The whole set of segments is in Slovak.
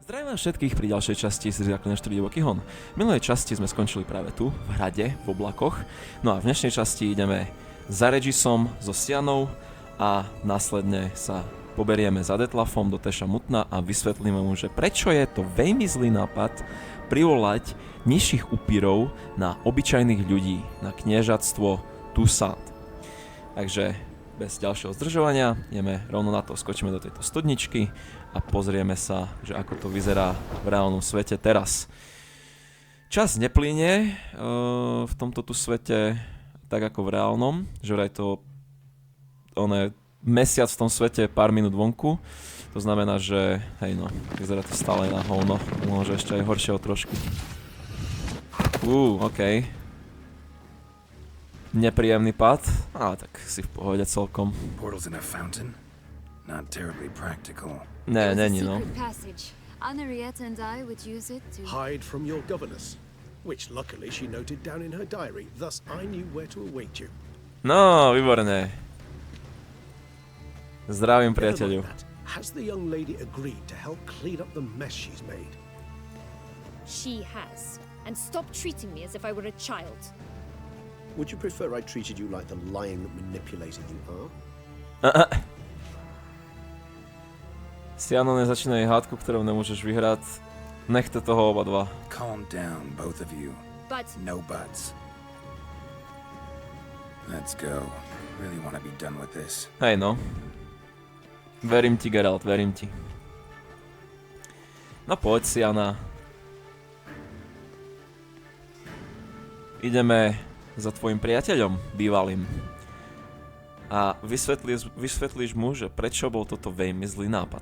Zdravím vás všetkých pri ďalšej časti série Koniec 4 divoký hon. V minulej časti sme skončili práve tu, v hrade, v oblakoch. No a v dnešnej časti ideme za Regisom so Sianou a následne sa poberieme za Detlafom do Teša Mutna a vysvetlíme mu, že prečo je to veľmi zlý nápad privolať nižších upírov na obyčajných ľudí, na kniežatstvo Toussaint. Takže bez ďalšieho zdržovania ideme rovno na to, skočíme do tejto studničky a pozrieme sa, že ako to vyzerá v reálnom svete teraz. Čas neplynie v tomto tu svete tak ako v reálnom, že vraj to mesiac v tom svete pár minút vonku. To znamená, že hej no, vyzerá to stále na hovno, môže ešte aj horšieho trošku. OK. Nepríjemný pád, ale tak si v pohode celkom. Portals in a fountain? Not terribly practical. Ne, není no. Hide from your governess, which luckily she noted down in her diary, thus I knew where to await you. No, výborné. Zdravím, priateľu. Has the young lady agreed to help clean up the mess she's made? She has. And stop treating me as if I were a child. Would you prefer I treated you like the lion that manipulated you are? Siano, nezačínaj hádku, ktorou nemôžeš vyhrať. Nechte toho oba dva. Calm down, both of you. But... No buts. Let's go. Really want to be done with this. Hej no. Verím ti, Geralt, verím ti. No poď, Siana. Ideme za tvojim priateľom, bývalým. A vysvetlíš mu, že prečo bol toto veľmi zlý nápad.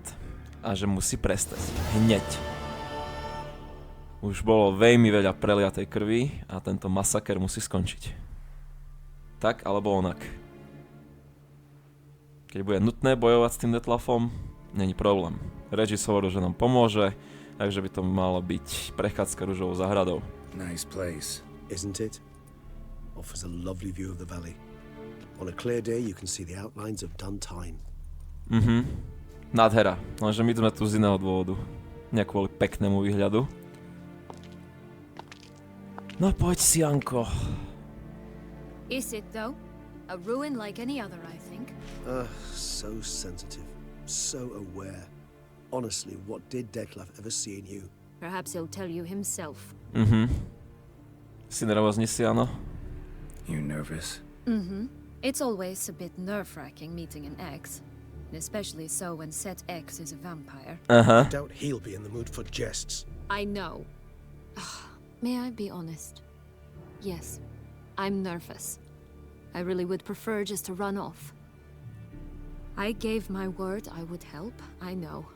A že musí prestať. Hneď. Už bolo veľmi veľa preliatej krvi a tento masaker musí skončiť. Tak alebo onak. Keď bude nutné bojovať s tým Detlafom, není problém. Regis hovoril, že nám pomôže, takže by to malo byť prechádzka ružovou záhradou. Nice place. Isn't it? Offers a lovely view of the valley. On a clear day you can see the outlines of Duntine. Nádhera, lenže my sme tu z iného dôvodu. Nie kvôli peknému výhľadu. No poď, Sianko. Is it though? A ruin like any other, I think. So sensitive, so aware. Honestly, what did Detlaf ever see in you? Perhaps he'll tell you himself. Si nervózny, Siano? You nervous? It's always a bit nerve-wracking meeting an ex. Especially so when said ex is a vampire. I doubt he'll be in the mood for jests. I know. May I be honest? Yes, I'm nervous. I really would prefer just to run off. I gave my word I would help, I know.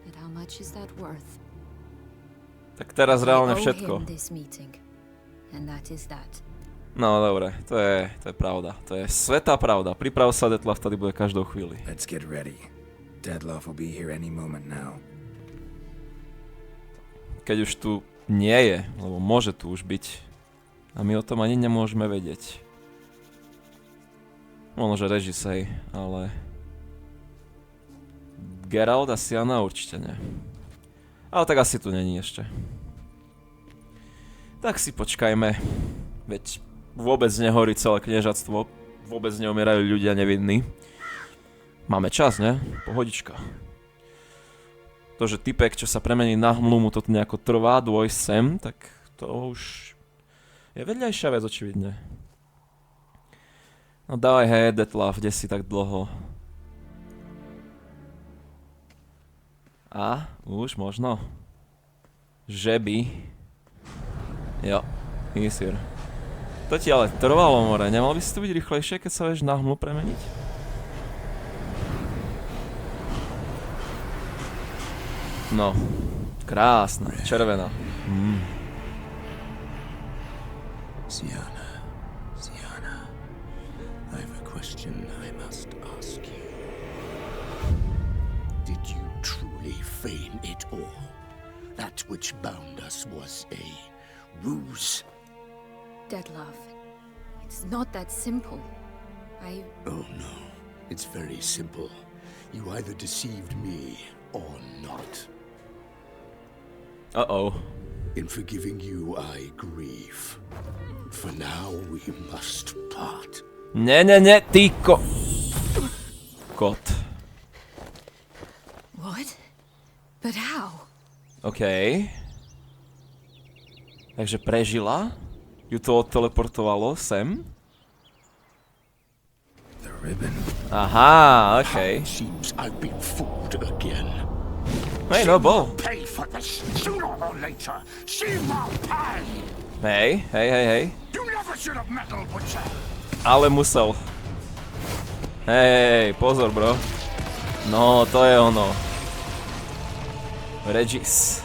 But how much is that worth? Tak teraz reálne I owe všetko. him this meeting, and that is that. No dobre, to je pravda. To je svätá pravda. Priprav sa, Detlaf tady bude každou chvíli. Let's get ready. Detlaf will be here any moment now. Keď už tu nie je, lebo môže tu už byť. A my o tom ani nemôžeme vedieť. Možno, že Regis, hej, ale... Geralt a Siana určite nie. Ale tak asi tu není ešte. Tak si počkajme. Veď vôbec nehorí celé kniežatstvo. Vôbec neumierajú ľudia nevinní. Máme čas, ne? Pohodička. To, že typek, čo sa premení na hmlu, mu to nejako trvá, dôjsť sem, tak to už je vedľajšia vec, očividne. No dávaj, hej, Detlaf, kde si tak dlho? A už možno. Že by... Jo, he's here. To ti ale trvalo, more, nemal by si to byť rýchlejšie, keď sa vieš na hmlu premeniť? No, krásna, červená. Siana, I have a question I must ask you. Did you truly feign it all? That which bound us was a ruse? Detlaf, it's not that simple. Oh no, it's very simple. You either deceived me or not. Uh-oh. In forgiving you, I grieve. For now, we must part. Ne, ty kot. What? But how? OK. Takže prežila? Ju to odteleportovalo sem? The ribbon. Aha, OK. Seems I've been fooled again. Hej, no bol. Pay for this sooner or later. She will pay. Hej. You never should have meddled with her. Ale musel. Hej, pozor, bro. No, to je ono. Regis.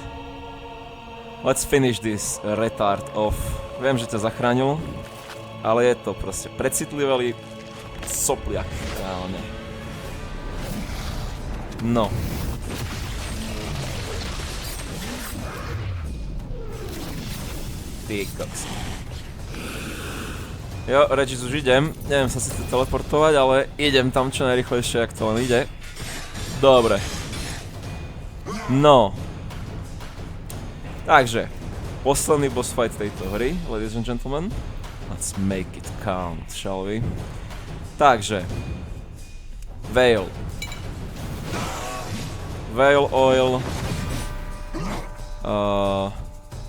Let's finish this retard off. Viem, že ťa zachránil, ale je to proste precitlivý sopliak, reálne. No. Ty koks. Jo, Regis, už idem. Neviem sa síce teleportovať, ale idem tam čo najrychlejšie, ak to len ide. Dobre. No. Takže, posledný boss fight tejto hry, ladies and gentlemen. Let's make it count, shall we? Takže. Veil. Veil oil.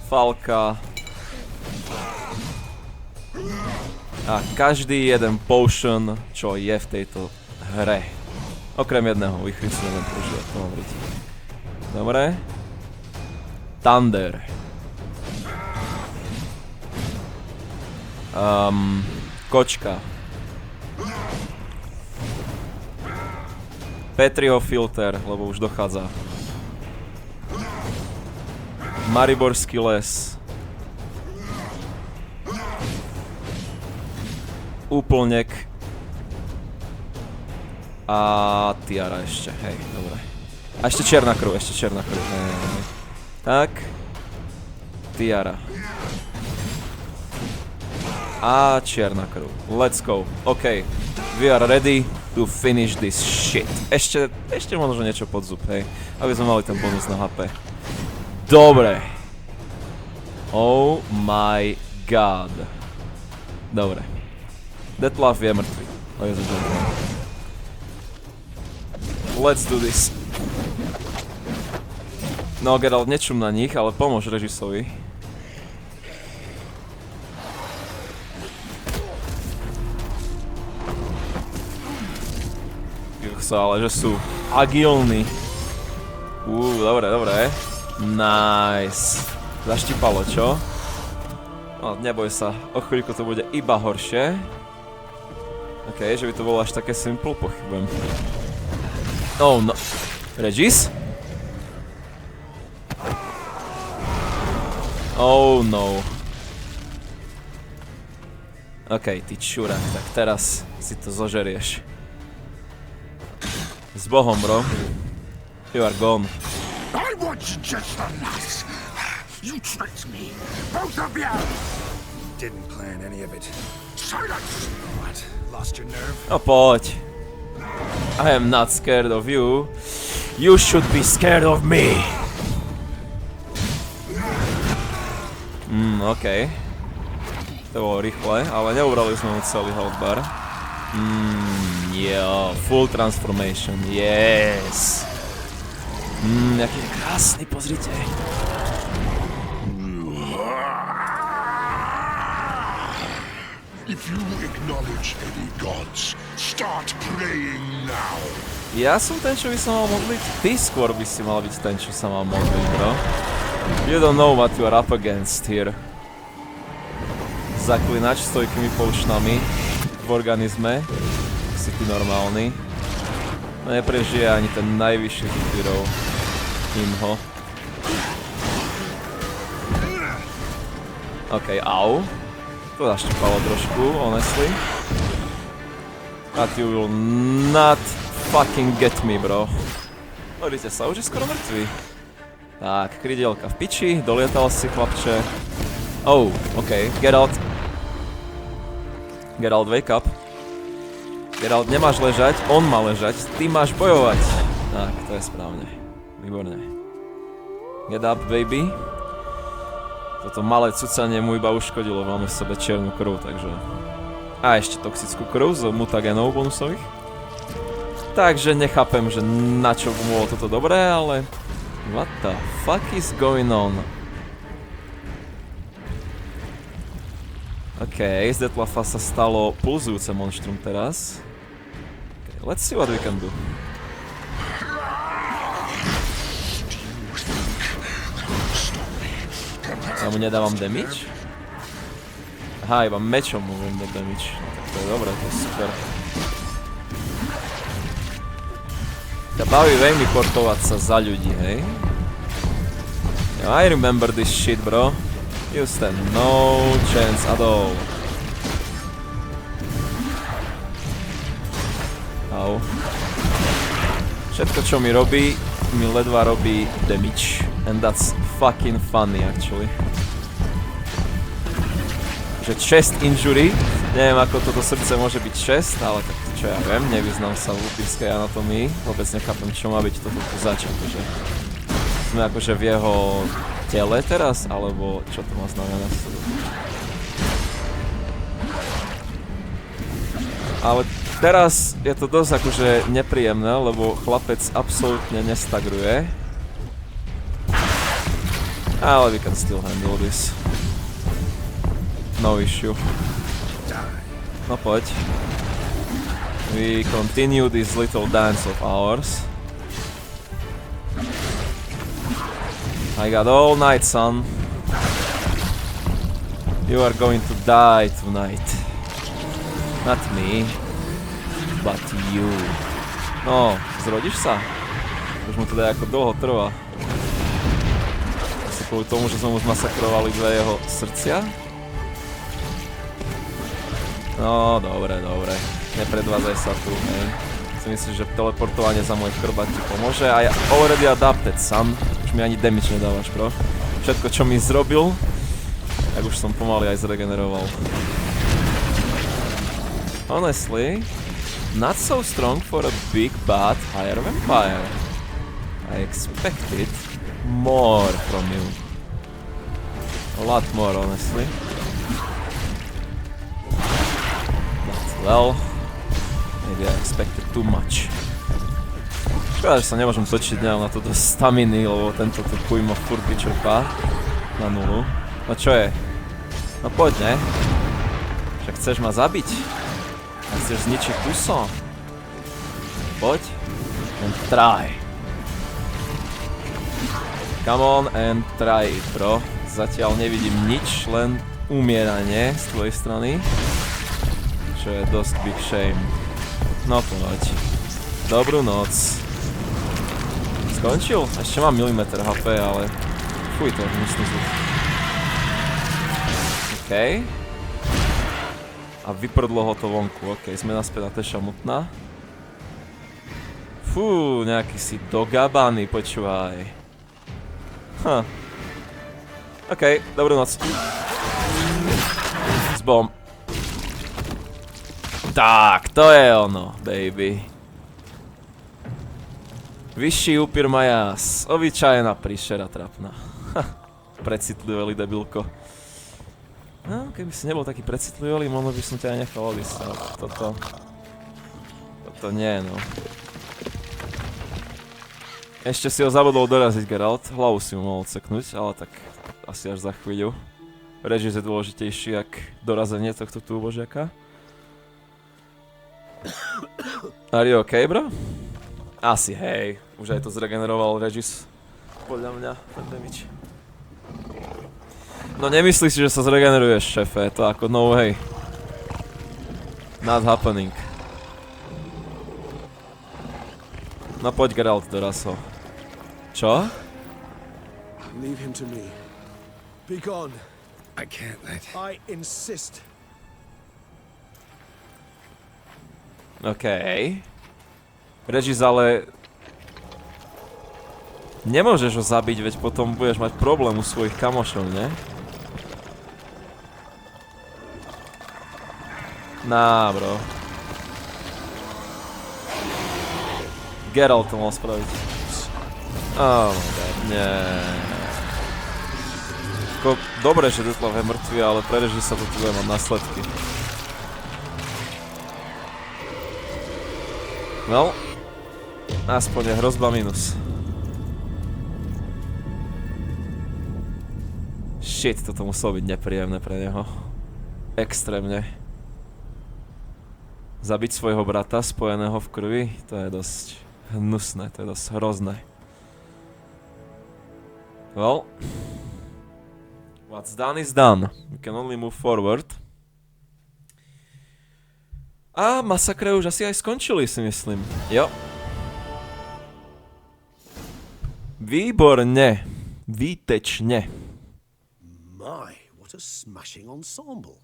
Falka. A každý jeden potion, čo je v tejto hre. Okrem jedného, výchry si neviem používať, to hovoriť. Dobre. Thunder. Kočka. Petriho filter, lebo už dochádza. Mariborský les. Úplnek. A tiara ešte, hej, dobre. A ešte čierna krv, hej. Tak. Tiara. A čierna krv. Let's go. OK. We are ready to finish this shit. Ešte možno niečo pod zub, hej. Aby sme mali ten bonus na HP. Dobre. Oh my god. Dobre. Detlaf je mŕtvy. Let's do this. No, Geralt, nečum na nich, ale pomôž Regisovi. Ale že sú agilní. Dobre. Nice. Zaštípalo, čo? No, neboj sa, o chvíľku to bude iba horšie. OK, že by to bolo až také simple, pochybujem. Oh no. Regis? Oh no. OK, ty čurák, tak teraz si to zožerieš. S Bohom, bro. You are gone. I want you just the last. You tricked me. Both of you. Didn't plan any of it. Silence. What? Lost your nerve? No poď. I am not scared of you. You should be scared of me. OK. To bolo rýchle, ale neubrali sme mu celý health bar. Jo, full transformation, yes. Jaký krásny, pozrite. If you acknowledge any gods, start praying now. Ja som ten, čo by sa mal modliť? Ty skôr by si mal byť ten, čo sa mal modliť, bro. You don't know what you are up against here. Zaklinač s toľkými poušnami v organizme. Si ty normálny. No neprežije ani ten najvyšší hero. Imho. OK, au. To zaštípalo trošku, honestly. But you will not fucking get me, bro. Pozrite sa, už je skoro mŕtvý. Tak, krydielka v piči, dolietal si, chlapče. Oh, OK, Geralt. Geralt, wake up. Geralt, nemáš ležať, on má ležať, ty máš bojovať. Tak, to je správne. Výborné. Get up, baby. Toto malé cucanie mu iba uškodilo, máme v sebe čiernu krv, takže... A ešte toxickú krv z mutagenov bonusových. Takže nechápem, že na čo by bolo toto dobré, ale... What the fuck is going on? OK, z Detlafa sa stalo pulzujúce monštrum teraz. Okay, let's see what we can do. Ja mu nedávam damage? Aha, iba mečom mu viem dať damage. No tak to je dobré, to je super. Ťa baví veľmi portovať sa za ľudí, hej? Yeah, I remember this shit, bro. You stand no chance at all. Au. Všetko, čo mi robí, mi ledva robí damage. And that's fucking funny, actually. Že chest injury, neviem ako toto srdce môže byť chest, ale tak čo ja viem, nevyznám sa v ľudskej anatomii, vôbec nechápem, čo má byť toto tu zač, akože sme akože v jeho tele teraz, alebo čo to má znamenať? Ale teraz je to dosť akože nepríjemné, lebo chlapec absolútne nestagruje. Ale we can still handle this. No issue. No poď. We continue this little dance of ours. I got all night, son. You are going to die tonight. Not me, but you. No, zrodíš sa? Už mu teda ako dlho trvá. Asi kvôli tomu, že sme mu zmasakrovali dve jeho srdcia? No, dobre, dobre. Nepredvádzaj sa tu, hej. Si myslíš, že teleportovanie za môj chrbát ti pomôže? I already adapted, son. Už mi ani damage nedávaš, bro. Všetko, čo mi zrobil, tak už som pomaly aj zregeneroval. Honestly, not so strong for a big bad higher vampire. I expected more from you. A lot more, honestly. Well, maybe I expected too much. Škoda, že sa nemôžem točiť, nemám na to dosť staminy, lebo tento tu kujmo furt vyčerpá na nulu. No čo je? No poď, ne? Však chceš ma zabiť? A chceš zničiť puso? Poď. And try. Come on and try it, bro. Zatiaľ nevidím nič, len umieranie z tvojej strany. Čo je dosť big shame. No poď. Dobrú noc. Skončil? Ešte mám milimeter HP, ale... Fuj, to je hnusný zvuk. Okej. A vyprdlo ho to vonku, okej, sme naspäť na Teša mutná. Fú, nejaký si dogabaný, počúvaj. Okej, dobrú noc. Zbom. Tak, to je ono, baby. Vyšší upír má jas. Obyčajná príšera trapná. Precitliveli, debilko. No, keby si nebol taký precitliveli, možno by som ťa aj nechal odísť. Toto nie, no. Ešte si ho zabudol doraziť, Geralt. Hlavu si mu mohol ceknúť, ale tak asi až za chvíľu. Regis je dôležitejší, jak dorazenie tohto tu božiaka. Are you okay, bro? Asi, hej. Už aj to zregeneroval Regis. Podľa mňa, ten damage. No nemyslíš si, že sa zregeneruješ, šefe. To ako no way. Not happening. No poď, Geralt, doraz ho. Čo? Leave him to me. Be gone. I can't let... I insist. Okej. Regis, ale... Nemôžeš ho zabiť, veď potom budeš mať problém u svojich kamošov, ne? Ná, bro. Geralt to mal spraviť. Oh my god, nie. Ako, dobre, že Detlef je mŕtvy, ale pre režisa to tu bude mať následky. No, aspoň je hrozba minus. Shit, toto muselo byť nepríjemné pre neho. Extrémne. Zabiť svojho brata spojeného v krvi, to je dosť hnusné, to je dosť hrozné. Well, what's done is done. We can only move forward. A masakre už asi aj skončili, si myslím. Jo. Výborne. Výtečne. My, what a smashing ensemble.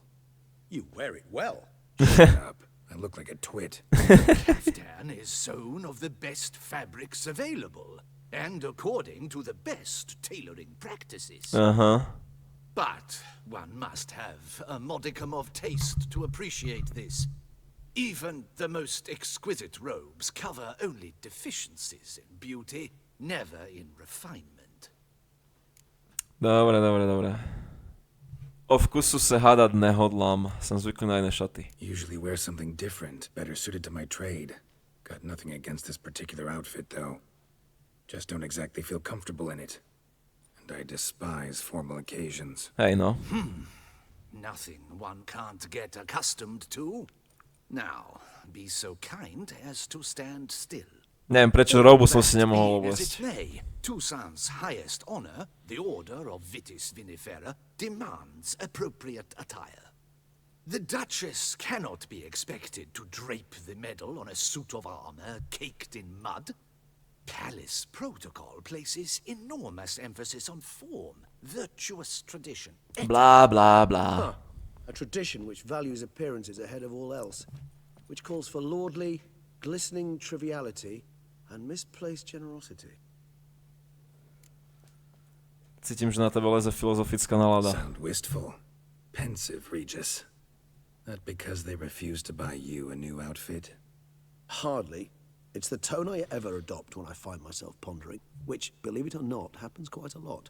You wear it well. Shut up. I look like a twit. Kaftan is sewn of the best fabrics available, and according to the best tailoring practices. Aha. But one must have a modicum of taste to appreciate this. Even the most exquisite robes cover only deficiencies in beauty, never in refinement. Dobre, dobre, dobre. O vkusu se hádat nehodlám. Som zvyklý na iné šaty. Usually wear something different, better suited to my trade. Got nothing against this particular outfit, though. Just don't exactly feel comfortable in it. And I despise formal occasions. Hej no. Nothing one can't get accustomed to. Now, be so kind as to stand still. Neviem, prečo robu som si nemohol As obliecť. it may, Toussaint's highest honor, the Order of Vitis Vinifera, demands appropriate attire. The Duchess cannot be expected to drape the medal on a suit of armor caked in mud. Palace protocol places enormous emphasis on form, virtuous tradition. Blá, blá, blá. A tradition which values appearances ahead of all else, which calls for lordly, glistening triviality and misplaced generosity. Cítim, že na tebe leze filozofická nálada. Sound wistful. Pensive, Regis. That because they refuse to buy you a new outfit? Hardly. It's the tone I ever adopt when I find myself pondering, which, believe it or not, happens quite a lot.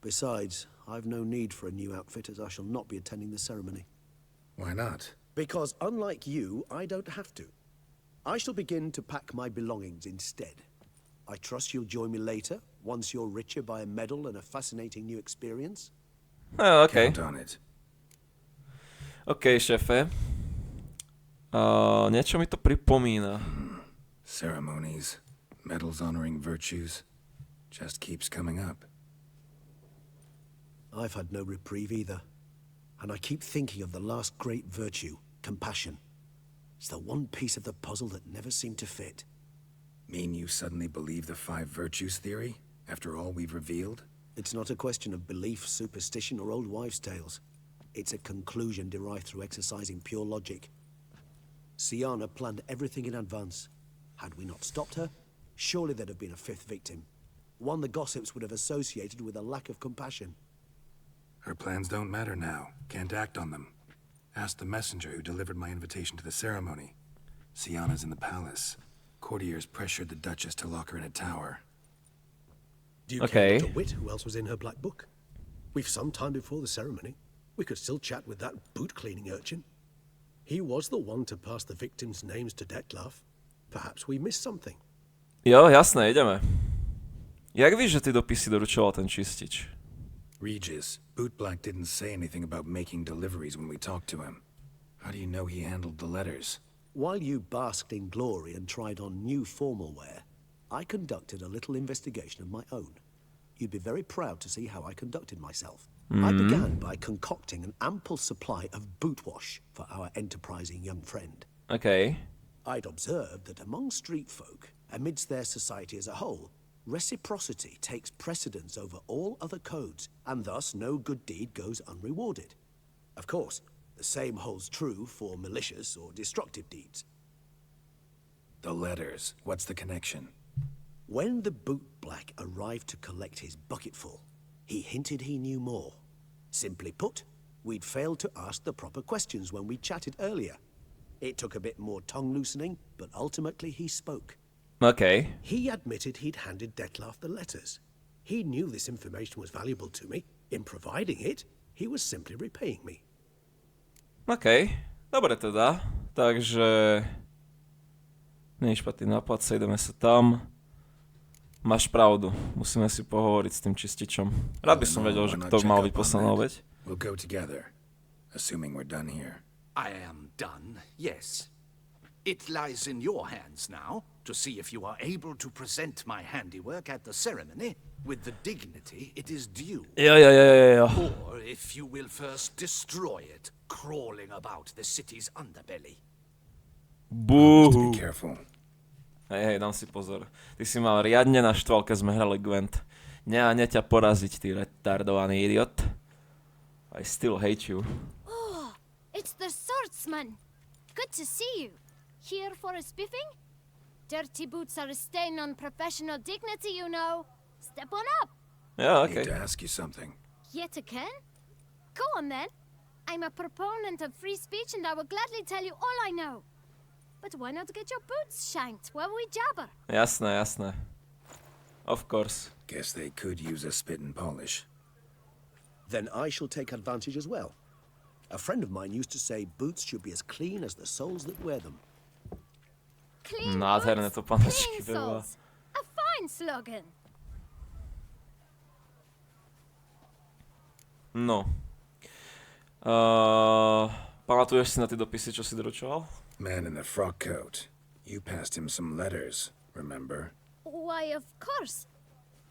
Besides, I've no need for a new outfit as I shall not be attending the ceremony. Why not? Because unlike you, I don't have to. I shall begin to pack my belongings instead. I trust you'll join me later, once you're richer by a medal and a fascinating new experience. OK. Count on it. OK, šéfe. Niečo mi to pripomína. Ceremonies, medals honoring virtues, just keeps coming up. I've had no reprieve either. And I keep thinking of the last great virtue, compassion. It's the one piece of the puzzle that never seemed to fit. Mean you suddenly believe the 5 virtues theory, after all we've revealed? It's not a question of belief, superstition, or old wives' tales. It's a conclusion derived through exercising pure logic. Siana planned everything in advance. Had we not stopped her, surely there'd have been a 5th victim. One the gossips would have associated with a lack of compassion. Her plans don't matter now. Can't act on them. Ask the messenger who delivered my invitation to the ceremony. Siana's in the palace. Courtiers pressured the Duchess to lock her in a tower. Do you Okay. care not a whit who else was in her black book? We've some time before the ceremony. We could still chat with that boot-cleaning urchin. He was the one to pass the victims' names to Detlef. Perhaps we missed something. Jo, jasné, ideme. Jak víš, že ty dopisy doručoval ten čistič? Regis, Bootblack didn't say anything about making deliveries when we talked to him. How do you know he handled the letters? While you basked in glory and tried on new formal wear, I conducted a little investigation of my own. You'd be very proud to see how I conducted myself. I began by concocting an ample supply of boot wash for our enterprising young friend. OK. I'd observed that among street folk, amidst their society as a whole, reciprocity takes precedence over all other codes, and thus no good deed goes unrewarded. Of course, the same holds true for malicious or destructive deeds. The letters. What's the connection? When the bootblack arrived to collect his bucketful, he hinted he knew more. Simply put, we'd failed to ask the proper questions when we chatted earlier. It took a bit more tongue-loosening, but ultimately he spoke. OK. He admitted he'd handed Detlef the letters. He knew this information was valuable to me, In providing it, he was simply repaying me. OK, dobre teda. Takže... Nie je špatný nápad, ideme sa tam. Máš pravdu, musíme si pohovoriť s tým čističom. Rád by som vedel, že kto mal byť poslaná obeť. We'll go together, assuming we're done here. I am done, yes. It lies in your hands now to see if you are able to present my handiwork at the ceremony with the dignity it is due. Jo. Or if you will first destroy it, crawling about the city's underbelly. Búhu. Be careful. Hej, dám si pozor. Ty si mal riadne naštval, keď sme hrali Gwent. Neáne ťa poraziť, ty retardovaný idiot. I still hate you. Oh, it's the swordsman. Good to see you. Here for a spiffing? Dirty boots are a stain on professional dignity, you know. Step on up. Ja, I need OK. to ask you something. Yet again? Go on then. I'm a proponent of free speech and I will gladly tell you all I know. But why not get your boots shanked while we jabber? Jasné. Of course. Guess they could use a spit and polish. Then I shall take advantage as well. A friend of mine used to say boots should be as clean as the soles that wear them. Clean Nádherné boots, to panočky clean bolo. soles. A fine slogan. No. Pamatuješ si na tie dopisy, čo si doručoval? Man in the frock coat. You passed him some letters, remember? Why, of course.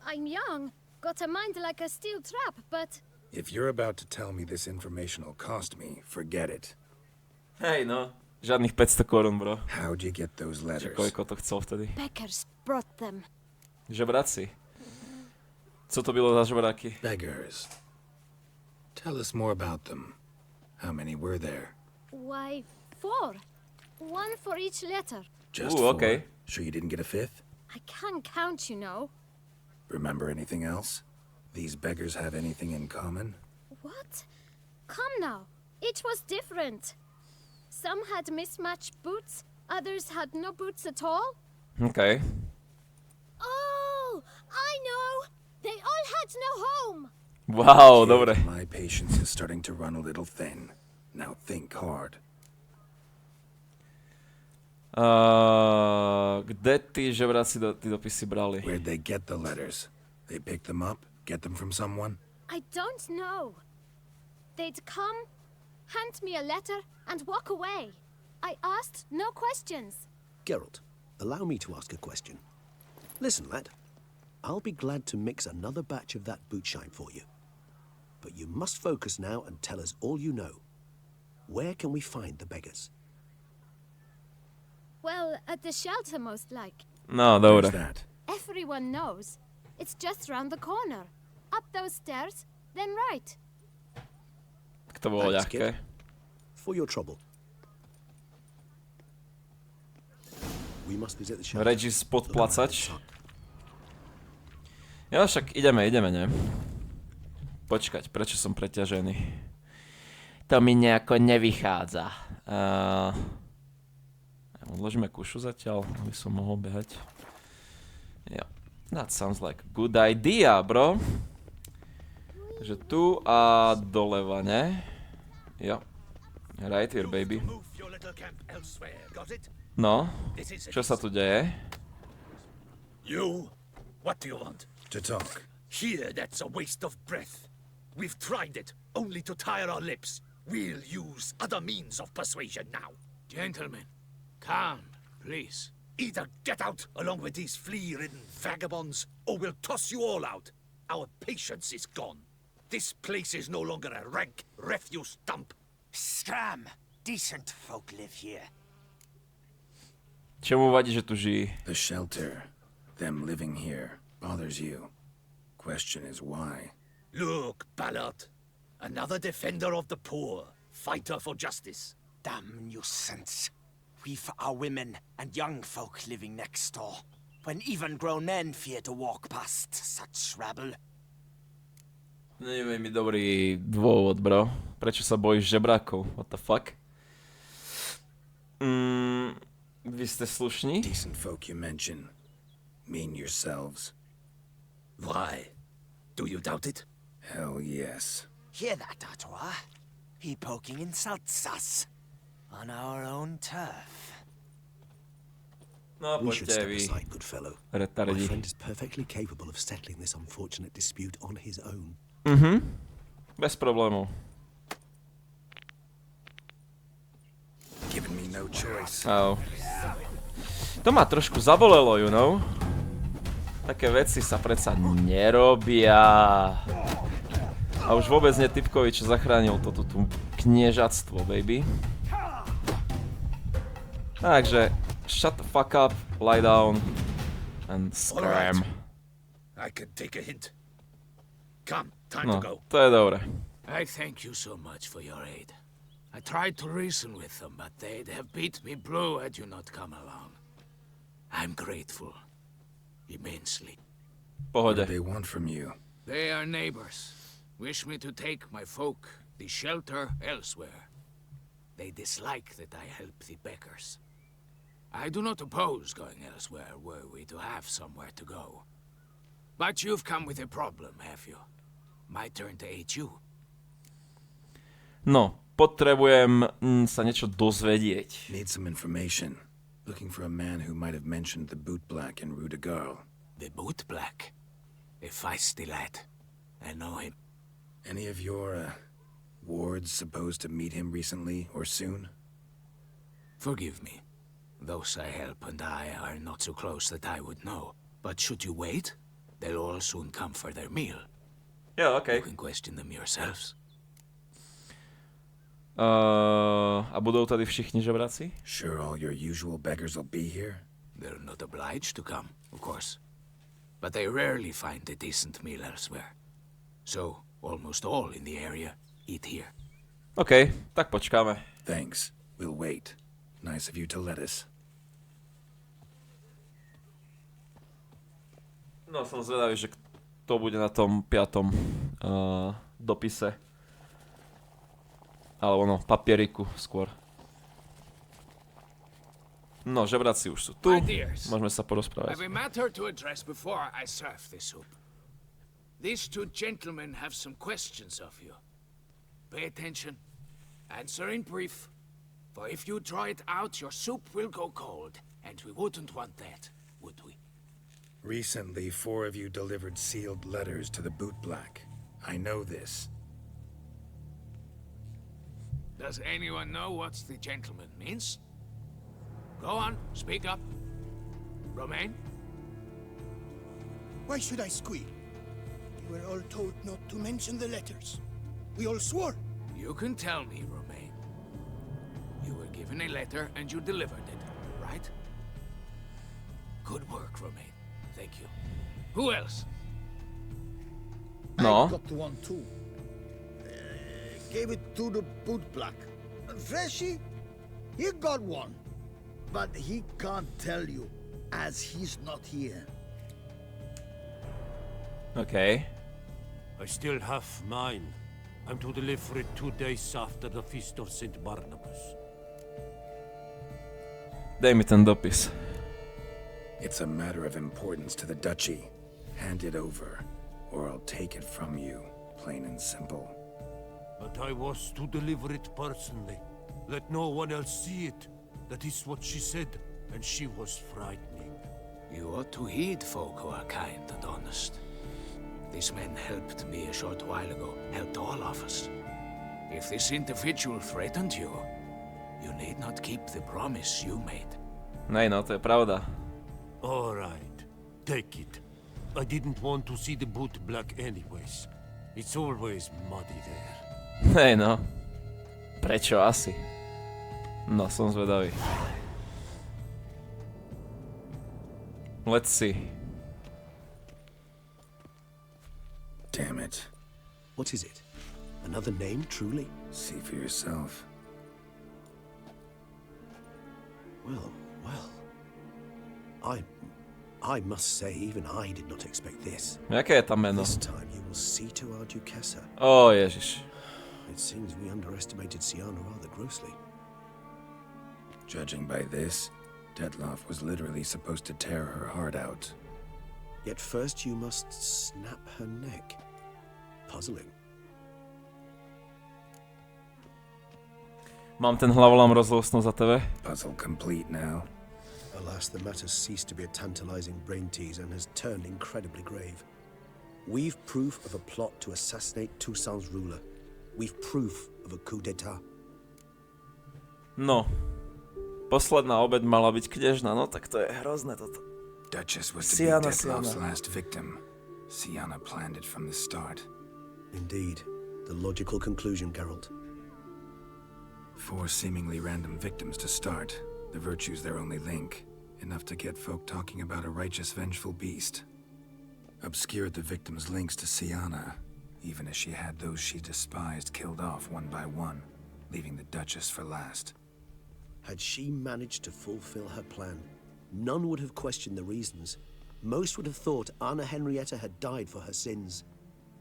I'm young, got a mind like a steel trap, but... If you're about to tell me this information will cost me, forget it. Hej, no. Žiadnych 500 korún, bro. How'd you get those Či letters? koľko to chcel vtedy? Beggars brought them. Žebráci. Co to bylo za žebráky? Beggars. Tell us more about them. How many were there? Why, 4. 1 for each letter. Just Ooh, 4? okay. Sure you didn't get a fifth? I can't count, you know. Remember anything else? These beggars have anything in common? What? Come now. Each was different. Some had mismatched boots, others had no boots at all. OK. Oh, I know. They all had no home. Wow, Kid, dobre. My patience is starting to run a little thin. Now think hard. Kde tí žebráci tí dopisy brali? Where'd they get the letters? They pick them up? Get them from someone? I don't know. They'd come, hand me a letter, and walk away. I asked no questions. Geralt, allow me to ask a question. Listen, lad. I'll be glad to mix another batch of that boot shine for you. But you must focus now and tell us all you know. Where can we find the beggars? Well, at the shelter, most like. No, Where's dobre. that? Everyone knows. It's just round the corner. Up those stairs, then right. Tak to bolo Thanks, ľahké. kid. For your trouble. We must visit the shelter. Regis podplacač. Ja však ideme, ne? Počkať, prečo som preťažený? To mi nejako nevychádza. Odložíme kušu zatiaľ, aby som mohol behať. Jo. That sounds like a good idea, bro. Takže tu a doleva, ne? Jo. Right here, baby. Move your little camp elsewhere, got it? No, čo sa tu deje? You? What do you want? To talk. Here, that's a waste of breath. We've tried it, only to tire our lips. We'll use other means of persuasion now. Gentlemen, calm, please. Either get out along with these flea-ridden vagabonds, or we'll toss you all out. Our patience is gone. This place is no longer a rank refuse dump. Scram! Decent folk live here. Čemu vadí, že tu žijí? The shelter, them living here, bothers you. Question is why. Look, Ballard. Another defender of the poor, fighter for justice. Damn nuisance. We've our women and young folk living next door, when even grown men fear to walk past such rabble. Neviem mi dobrý dôvod, bro. Prečo sa bojíš žebrákov? What the fuck? Vy ste slušní? Decent folk you mention. Mean yourselves. Why? Do you doubt it? Hell yes. Hear that, Artois? He poking insults us. On our own turf. No, We should poďte step vy, aside, good fellow. My retardi. friend is perfectly capable of settling this unfortunate dispute on his own. Bez problémov. Giving me no choice. Au. To ma trošku zabolelo, you know? Také veci sa predsa nerobia. A už vôbec nie typkovi, čo zachránil toto tu kniežatstvo, baby. Takže, shut the fuck up, lie down, and scram. I could take a hint. Come, time No, to go. to je dobré. I thank you so much for your aid. I tried to reason with them, but they'd have beat me blue had you not come along. I'm grateful. Immensely. What do Pohode. they want from you? They are neighbors. Wish me to take my folk, the shelter, elsewhere. They dislike that I help the beggars. I do not oppose going elsewhere were we to have somewhere to go. But you've come with a problem, have you? My turn to aid you. No, potrebujem sa niečo dozvedieť. Need some information. Looking for a man who might have mentioned the boot black in Rue de Garl. The boot black. A feisty lad. I know him. Any of your, wards supposed to meet him recently or soon? Forgive me. Those I help and I are not so close that I would know. But should you wait, they'll all soon come for their meal. Jo, okej. You can question them yourselves. A budou tady všichni žebraci? Sure all your usual beggars will be here? They're not obliged to come, of course. But they rarely find a decent meal elsewhere. So, almost all in the area eat here. OK, tak počkáme. Thanks. We'll wait. Nice of you to let us. No, som zvedavý, že kto bude na tom 5. dopise. Alebo no, papieriku skôr. No, žebraci už sú tu. My dears, Môžeme sa I porozprávať. have a matter to address before I serve the soup. These two gentlemen have some questions of you. Pay attention. Answer in brief. For if you draw it out, your soup will go cold. And we wouldn't want that, would we? Recently, 4 of you delivered sealed letters to the boot black. I know this. Does anyone know what the gentleman means? Go on, speak up. Romain? Why should I squeal? We were all told not to mention the letters. We all swore. You can tell me, Romain. You were given a letter and you delivered it, right? Good work, Romain. Thank you. Who else? No, I got one too. Gave it to the boot black. Freshy, he got one. But he can't tell you, as he's not here. OK. I still have mine. I'm to deliver it 2 days after the Feast of St. Barnabas. Dej mi ten dopis. It's a matter of importance to the duchy. Hand it over, or I'll take it from you, plain and simple. But I was to deliver it personally. Let no one else see it. That is what she said, and she was frightening. You ought to heed folk who are kind and honest. These men helped me a short while ago, helped all of us. If this individual threatened you, you need not keep the promise you made. Nej, no, to je pravda. All right, take it. I didn't want to see the boot black anyways. It's always muddy there. Hej, no. Prečo asi? No, som zvedavý. Let's see. Damn it. What is it? Another name, truly? See for yourself. Well, well. I must say, even I did not expect this. Jaké je tam meno? This time you will see to our Duchessa. Ó, Ježiš. It seems we underestimated Siana rather grossly. Judging by this, Detloff was literally supposed to tear her heart out. Yet first you must snap her neck. Puzzling. Mám ten hlavolám rozlúsnú za tebe. Puzzle complete now. Alas, the matter ceased to be a tantalizing brain tease and has turned incredibly grave. We've proof of a plot to assassinate Toussaint's ruler. We've proof of a coup d'état. No. Posledná obeť mala byť kniežna, no tak to je hrozné toto. Duchess was to be Detlov's last victim. Siana planned it from the start. Indeed. The logical conclusion, Geralt. 4 seemingly random victims to start. The virtue's their only link. Enough to get folk talking about a righteous, vengeful beast. Obscured the victims' links to Siana, even as she had those she despised killed off one by one, leaving the Duchess for last. Had she managed to fulfill her plan, none would have questioned the reasons. Most would have thought Anna Henrietta had died for her sins.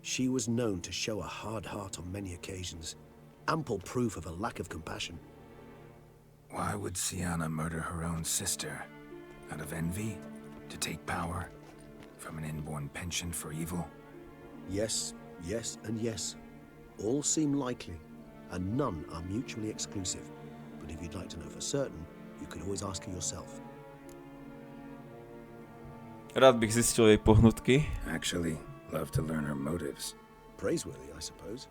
She was known to show a hard heart on many occasions. Ample proof of a lack of compassion. Why would Siana murder her own sister? Out of envy? To take power? From an inborn penchant for evil? Yes, yes, and yes. All seem likely, and none are mutually exclusive. But if you'd like to know for certain, you could always ask her yourself. Rád bych zistil jej pohnutky. Actually, love to learn her motives. Praiseworthy, I suppose.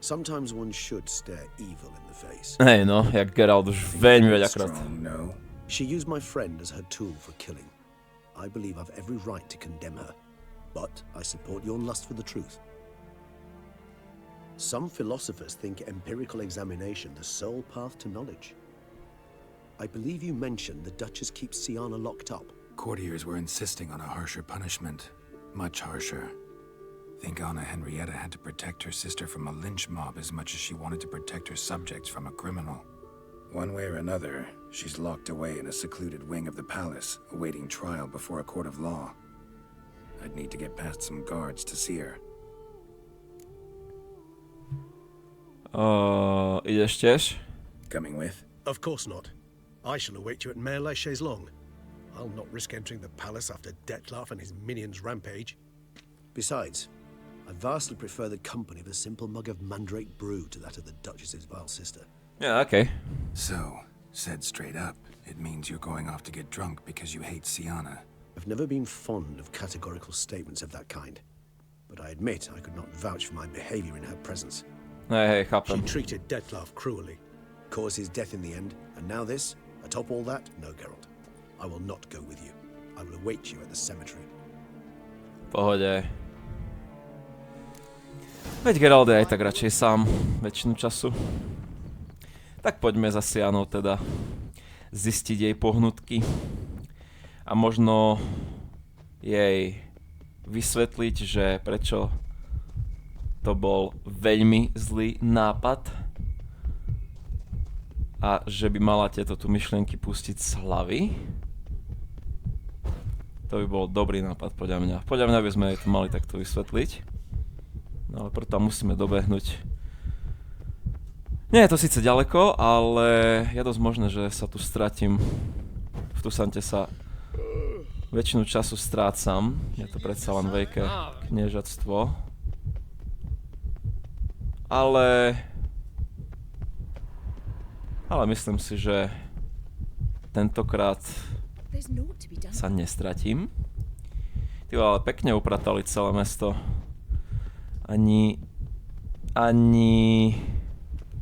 Sometimes one should stare evil in the face. Hej no, jak Geralt už veľmi veľakrát. No. She used my friend as her tool for killing. I believe I've every right to condemn her, but I support your lust for the truth. Some philosophers think empirical examination the sole path to knowledge. I believe you mentioned the Duchess keeps Siana locked up. Courtiers were insisting on a harsher punishment. Much harsher. Think Anna Henrietta had to protect her sister from a lynch mob as much as she wanted to protect her subjects from a criminal. One way or another, she's locked away in a secluded wing of the palace, awaiting trial before a court of law. I'd need to get past some guards to see her. Ideš tiež? Coming with? Of course not. I shall await you at Mare la Chaise-Longue. I'll not risk entering the palace after Dettlaff and his minions rampage. Besides, I vastly prefer the company of a simple mug of mandrake brew to that of the Duchess's vile sister. Yeah, okay. So, said straight up, it means you're going off to get drunk because you hate Siana. I've never been fond of categorical statements of that kind, but I admit I could not vouch for my behavior in her presence. Hej, She chápem. treated Dettlaff cruelly, caused his death in the end, and now this? Atop all that? No, Geralt. I will not go with you. I will await you at the cemetery. Pohode. Veď Geralt je aj tak radšej sám väčšinu času. Tak poďme za Sianou teda zistiť jej pohnutky a možno jej vysvetliť, že prečo to bol veľmi zlý nápad a že by mala tieto tu myšlienky pustiť z hlavy. To by bol dobrý nápad podľa mňa. Podľa mňa by sme jej to mali takto vysvetliť. No ale preto musíme dobehnúť. Nie je to síce ďaleko, ale je dosť možné, že sa tu stratím. V Toussainte sa väčšinu času strácam. Je to predsa len veľké kniežatstvo. Ale myslím si, že tentokrát sa nestratím. Ty ale pekne upratali celé mesto. Ani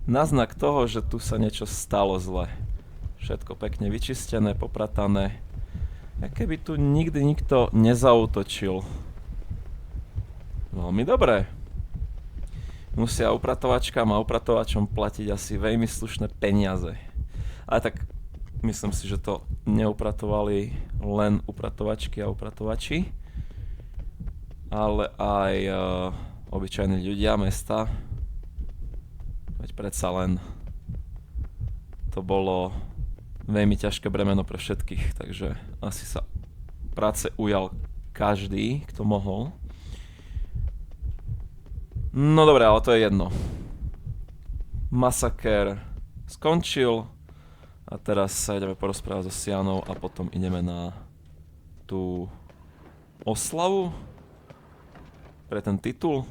náznak toho, že tu sa niečo stalo zle. Všetko pekne vyčistené, popratané. A keby tu nikdy nikto nezautočil. Veľmi dobré. Musia upratovačkám a upratovačom platiť asi veľmi slušné peniaze. Ale tak myslím si, že to neupratovali len upratovačky a upratovači, ale aj obyčajní ľudia mesta. Veď predsa len to bolo veľmi ťažké bremeno pre všetkých, takže asi sa práce ujal každý, kto mohol. No dobré, ale to je jedno. Masaker skončil a teraz sa ideme porozprávať so Sianou a potom ideme na tú oslavu pre ten titul.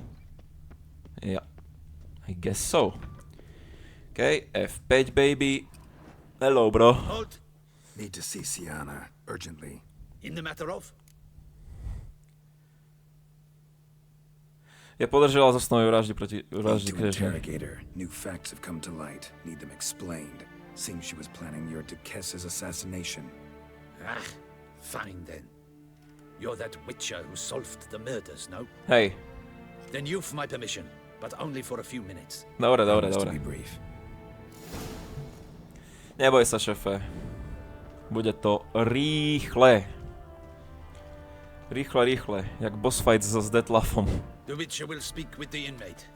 Ja. I guess so. Okay, F5 baby. Hello, bro. Halt! Need to see Sienna, urgently. In the matter of? Je podržela zosnovej vraždy Need to Krežnej. interrogate her. New facts have come to light. Need them explained. Seems she was planning your Duquesse's assassination. Ah, fine then. You're that witcher who solved the murders, no? Hej, Then you've my permission, but only for a few minutes. dobre. Promise to be brief. Neboj sa, šefe. Bude to rýchle. Rýchle. Jak boss fight so s Detlafom. The witcher will speak with the inmate.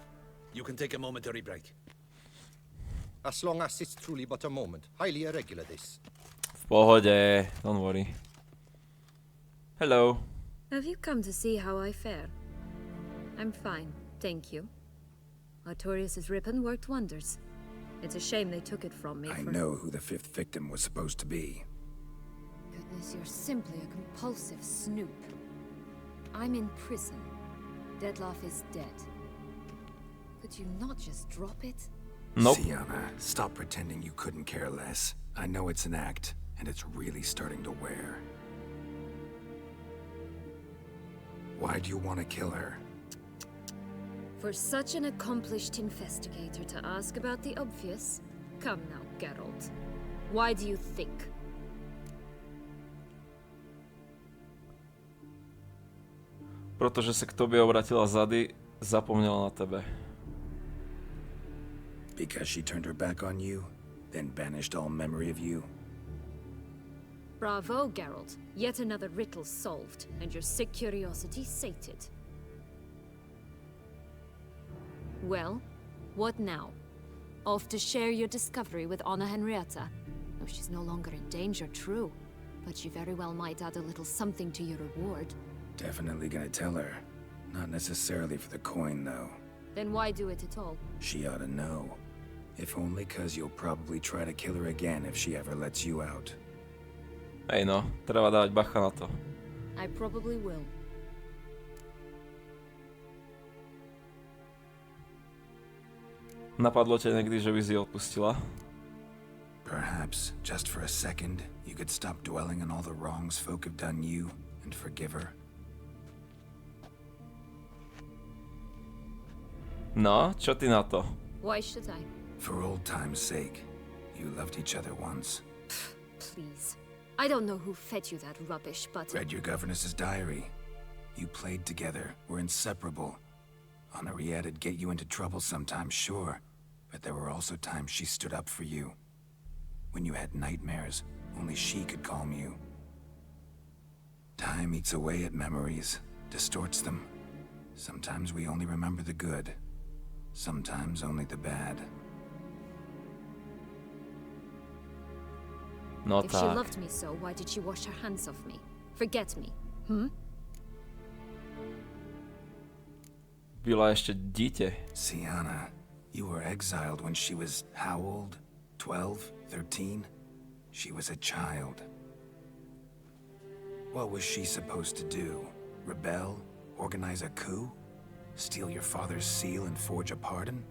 You can take a momentary break. As long as it's truly but a moment. Highly irregular, this. V pohode, don't worry. Hello. Have you come to see how I fare? I'm fine, thank you. Artorius' ribbon worked wonders. It's a shame they took it from me. I know who the fifth victim was supposed to be. Goodness, you're simply a compulsive snoop. I'm in prison. Detlaf is dead. Could you not just drop it? Nope. Sienna, stop pretending you couldn't care less. I know it's an act, and it's really starting to wear. Why do you want to kill her? For such an accomplished investigator to ask about the obvious? Come now, Geralt. Why do you think? Protože sa k tobie obratila zady, zapomnela na tebe. Because she turned her back on you, then banished all memory of you? Bravo, Geralt. Yet another riddle solved, and your sick curiosity sated. Well, what now? Off to share your discovery with Anna Henrietta? Oh, she's no longer in danger, true. But she very well might add a little something to your reward. Definitely gonna tell her. Not necessarily for the coin, though. Then why do it at all? She ought to know. If only 'cause you'll probably try to kill her again if she ever lets you out. Hej no, treba dávať bacha na to. I probably will. Napadlo ťa niekdy, že by si odpustila? Perhaps, just for a second, you could stop dwelling on all the wrongs folk have done you and forgive her. No, čo ty na to? Why should I? For old time's sake, you loved each other once. Please. I don't know who fed you that rubbish, but... Read your governess's diary. You played together, were inseparable. Henriette'd get you into trouble sometimes, sure. But there were also times she stood up for you. When you had nightmares, only she could calm you. Time eats away at memories, distorts them. Sometimes we only remember the good. Sometimes only the bad. No If she tak. loved me so, why did she wash her hands off me? Forget me? Byla ešte dieťa. Sienna, you were exiled when she was how old? 12? 13? She was a child. What was she supposed to do? Rebel? Organize a coup? Steal your father's seal and forge a pardon?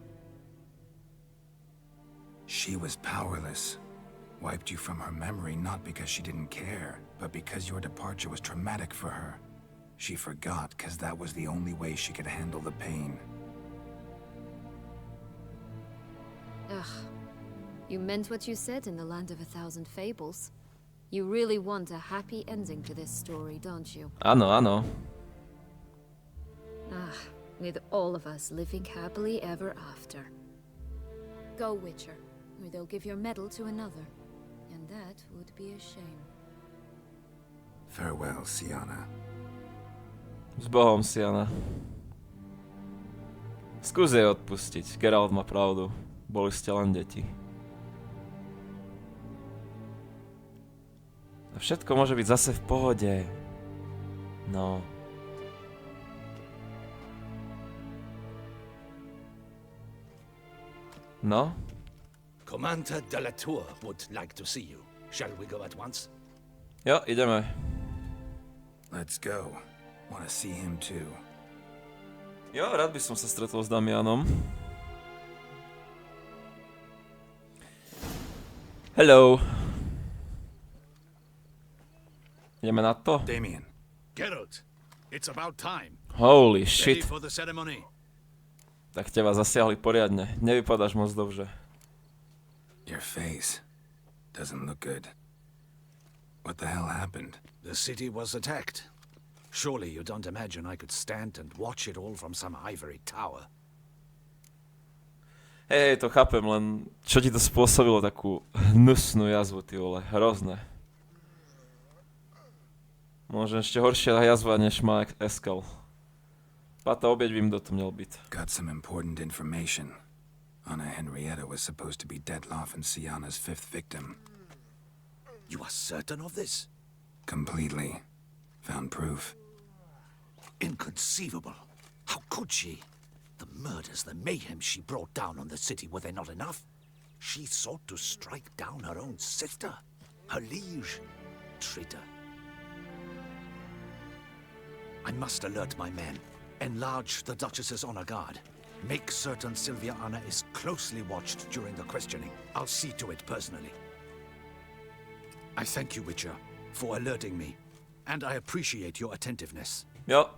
She was powerless. Wiped you from her memory not because she didn't care, but because your departure was traumatic for her. She forgot because that was the only way she could handle the pain. Ugh. You meant what you said in the Land of a Thousand Fables. You really want a happy ending to this story, don't you? Áno, áno. Ah, with all of us living happily ever after. Go, Witcher, or they'll give your medal to another. And that would be a shame. Farewell, Sienna. S Bohom, Sienna. Skús jej odpustiť. Geralt má pravdu. Boli ste len deti. A všetko môže byť zase v pohode. No. No? Commander de la Tour would like to see you. Shall we go at once? Jo, ideme. Let's go. Want to see him too. Jo, rád by som sa stretol s Damianom. Hello. Ideme na to? Damien. Geralt, it's about time. Holy Ready shit. for the ceremony. Tak teba zasiahli poriadne. Nevypadáš moc dobře. Your face doesn't look good. What the hell happened? The city was attacked. Surely you don't imagine I could stand and watch it all from some ivory tower. Hej, to chápem, len čo ti to spôsobilo takú hnusnú jazvu, ty vole, hrozné. Možno ešte horšia jazva, než má Eskel. Pata, objeď vím, kto to měl být. Got some important information. Anna Henrietta was supposed to be Detloff and Sienna's fifth victim. You are certain of this? Completely. Found proof. Inconceivable. How could she? The murders, the mayhem she brought down on the city, were they not enough? She sought to strike down her own sister, her liege. Traitor. I must alert my men. Enlarge the Duchess's honor guard. Make certain Sylvia Anna is closely watched during the questioning. I'll see to it personally. I thank you, Witcher, for alerting me, and I appreciate your attentiveness. Jo,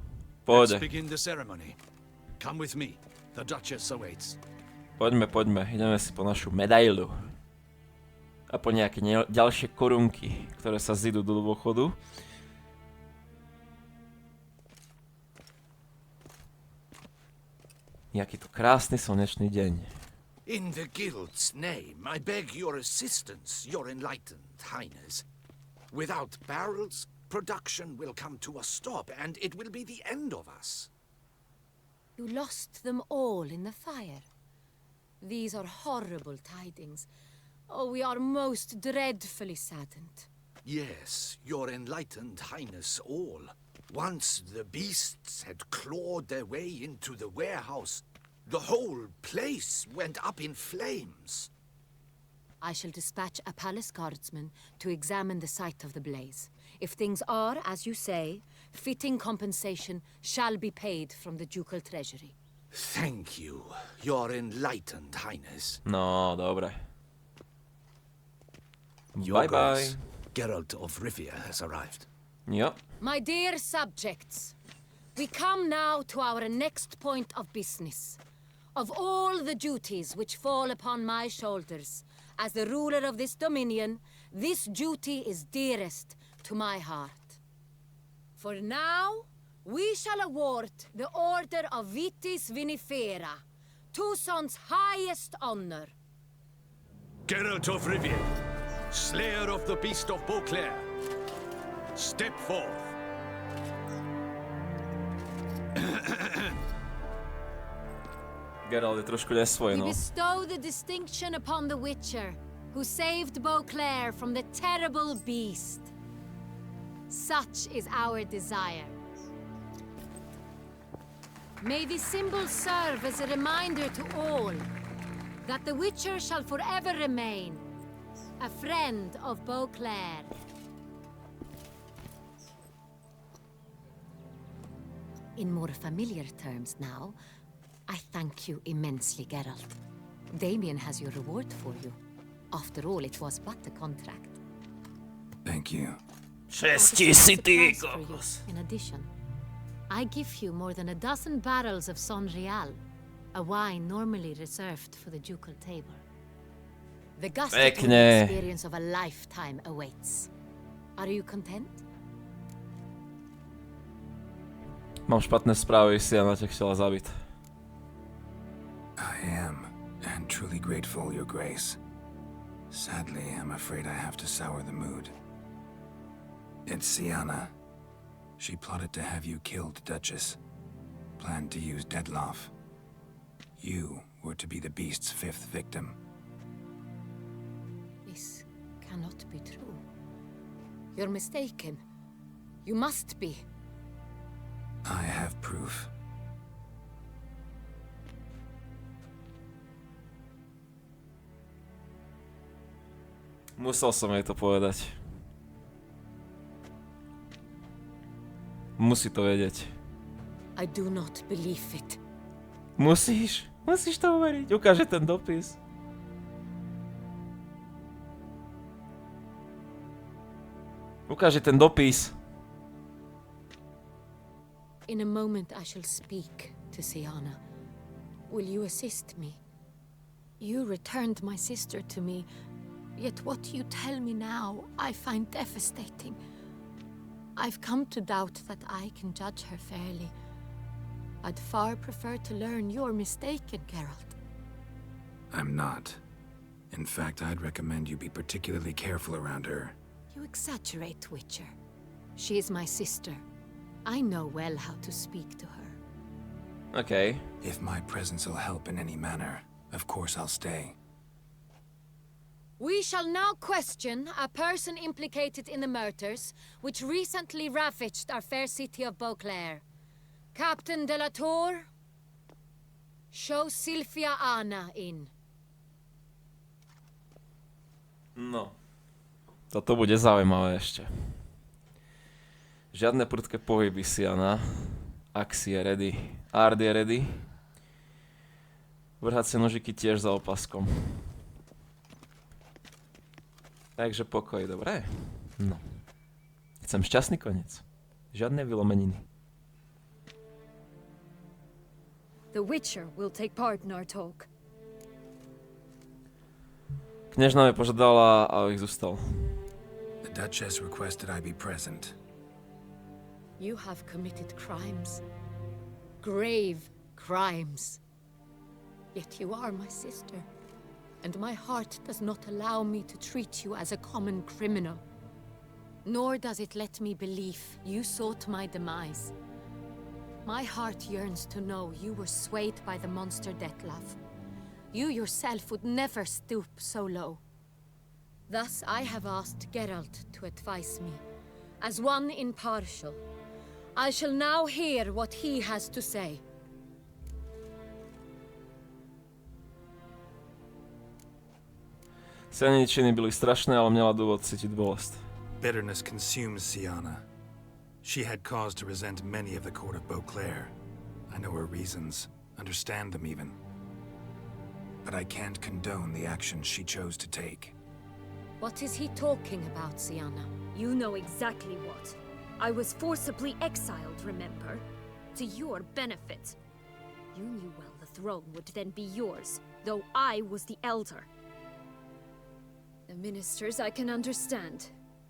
Let's pôjde. begin the ceremony. Come with me. The Duchess awaits. Poďme. Ideme si po našu medailu. A po nejaké ďalšie korunky, ktoré sa zidú do dôchodu. Jaký to krásny slnečný deň. In the guild's name, I beg your assistance, your enlightened highness. Without barrels, production will come to a stop, and it will be the end of us. You lost them all in the fire. These are horrible tidings. Oh, we are most dreadfully saddened. Yes, your enlightened highness all. Once the beasts had clawed their way into the warehouse, the whole place went up in flames. I shall dispatch a palace guardsman to examine the site of the blaze. If things are, as you say, fitting compensation shall be paid from the ducal treasury. Thank you, your enlightened highness. No, dobre. Your Bye Grace, bye. Geralt of Rivia has arrived. Jo. My dear subjects, we come now to our next point of business. Of all the duties which fall upon my shoulders, as the ruler of this dominion, this duty is dearest to my heart. For now, we shall award the Order of Vitis Vinifera, Tucson's highest honor. Geralt of Rivia, slayer of the beast of Beauclair, step forth. Geralt je trošku nesvoj, We no. bestow the distinction upon the Witcher, who saved Beauclair from the terrible beast. Such is our desire. May this symbol serve as a reminder to all that the Witcher shall forever remain a friend of Beauclair. In more familiar terms now, I thank you immensely, Geralt. Damien has your reward for you. After all, it was but a contract. Thank you. In addition, I give you more than a dozen barrels of Sonreal, a wine normally reserved for the ducal table. The gustatory Pekne. experience of a lifetime awaits. Are you content? Mám špatné správy, Sienna ťa chcela zabiť. I am, and truly grateful, Your Grace. Sadly, I'm afraid I have to sour the mood. It's Sienna. She plotted to have you killed, Duchess. Planned to use Detloff. You were to be the beast's fifth victim. This cannot be true. You're mistaken. You must be. I have proof. Musel som jej to povedať. Musí to vedieť. I do not believe it. Musíš to uveriť. Ukáže ten dopis. Ukáže ten dopis. In a moment I shall speak to Siana. Will you assist me? You returned my sister to me, yet what you tell me now I find devastating. I've come to doubt that I can judge her fairly. I'd far prefer to learn you're mistaken, Geralt. I'm not. In fact, I'd recommend you be particularly careful around her. You exaggerate, Witcher. She is my sister. I know well how to speak to her. Okay. If my presence will help in any manner, of course I'll stay. We shall now question a person implicated in the murders which recently ravaged our fair city of Beauclair. Captain de la Tour, show Sylvia Anna in. No. Toto bude zaujímavé ešte. Žiadne prudké pohyby, Siana. Axi je ready. Ard je ready. Vrhacie nožiky tiež za opaskom. Takže pokoj, dobré? No. Chcem šťastný koniec. Žiadne vylomeniny. The Witcher will take part in our talk. Kniežna mi požiadala, abych zostal. The Duchess requested I be present. You have committed crimes. Grave crimes. Yet you are my sister, and my heart does not allow me to treat you as a common criminal. Nor does it let me believe you sought my demise. My heart yearns to know you were swayed by the monster Dettlaff. You yourself would never stoop so low. Thus I have asked Geralt to advise me. As one impartial, I shall now hear what he has to say. Sianiny činy byly strašné, ale měla důvod cítit bolest. Bitterness consumes Siana. She had cause to resent many of the court of Beauclair. I know her reasons, understand them even. But I can't condone the actions she chose to take. What is he talking about, Siana? You know exactly what. I was forcibly exiled, remember? To your benefit. You knew well the throne would then be yours, though I was the elder. The ministers I can understand.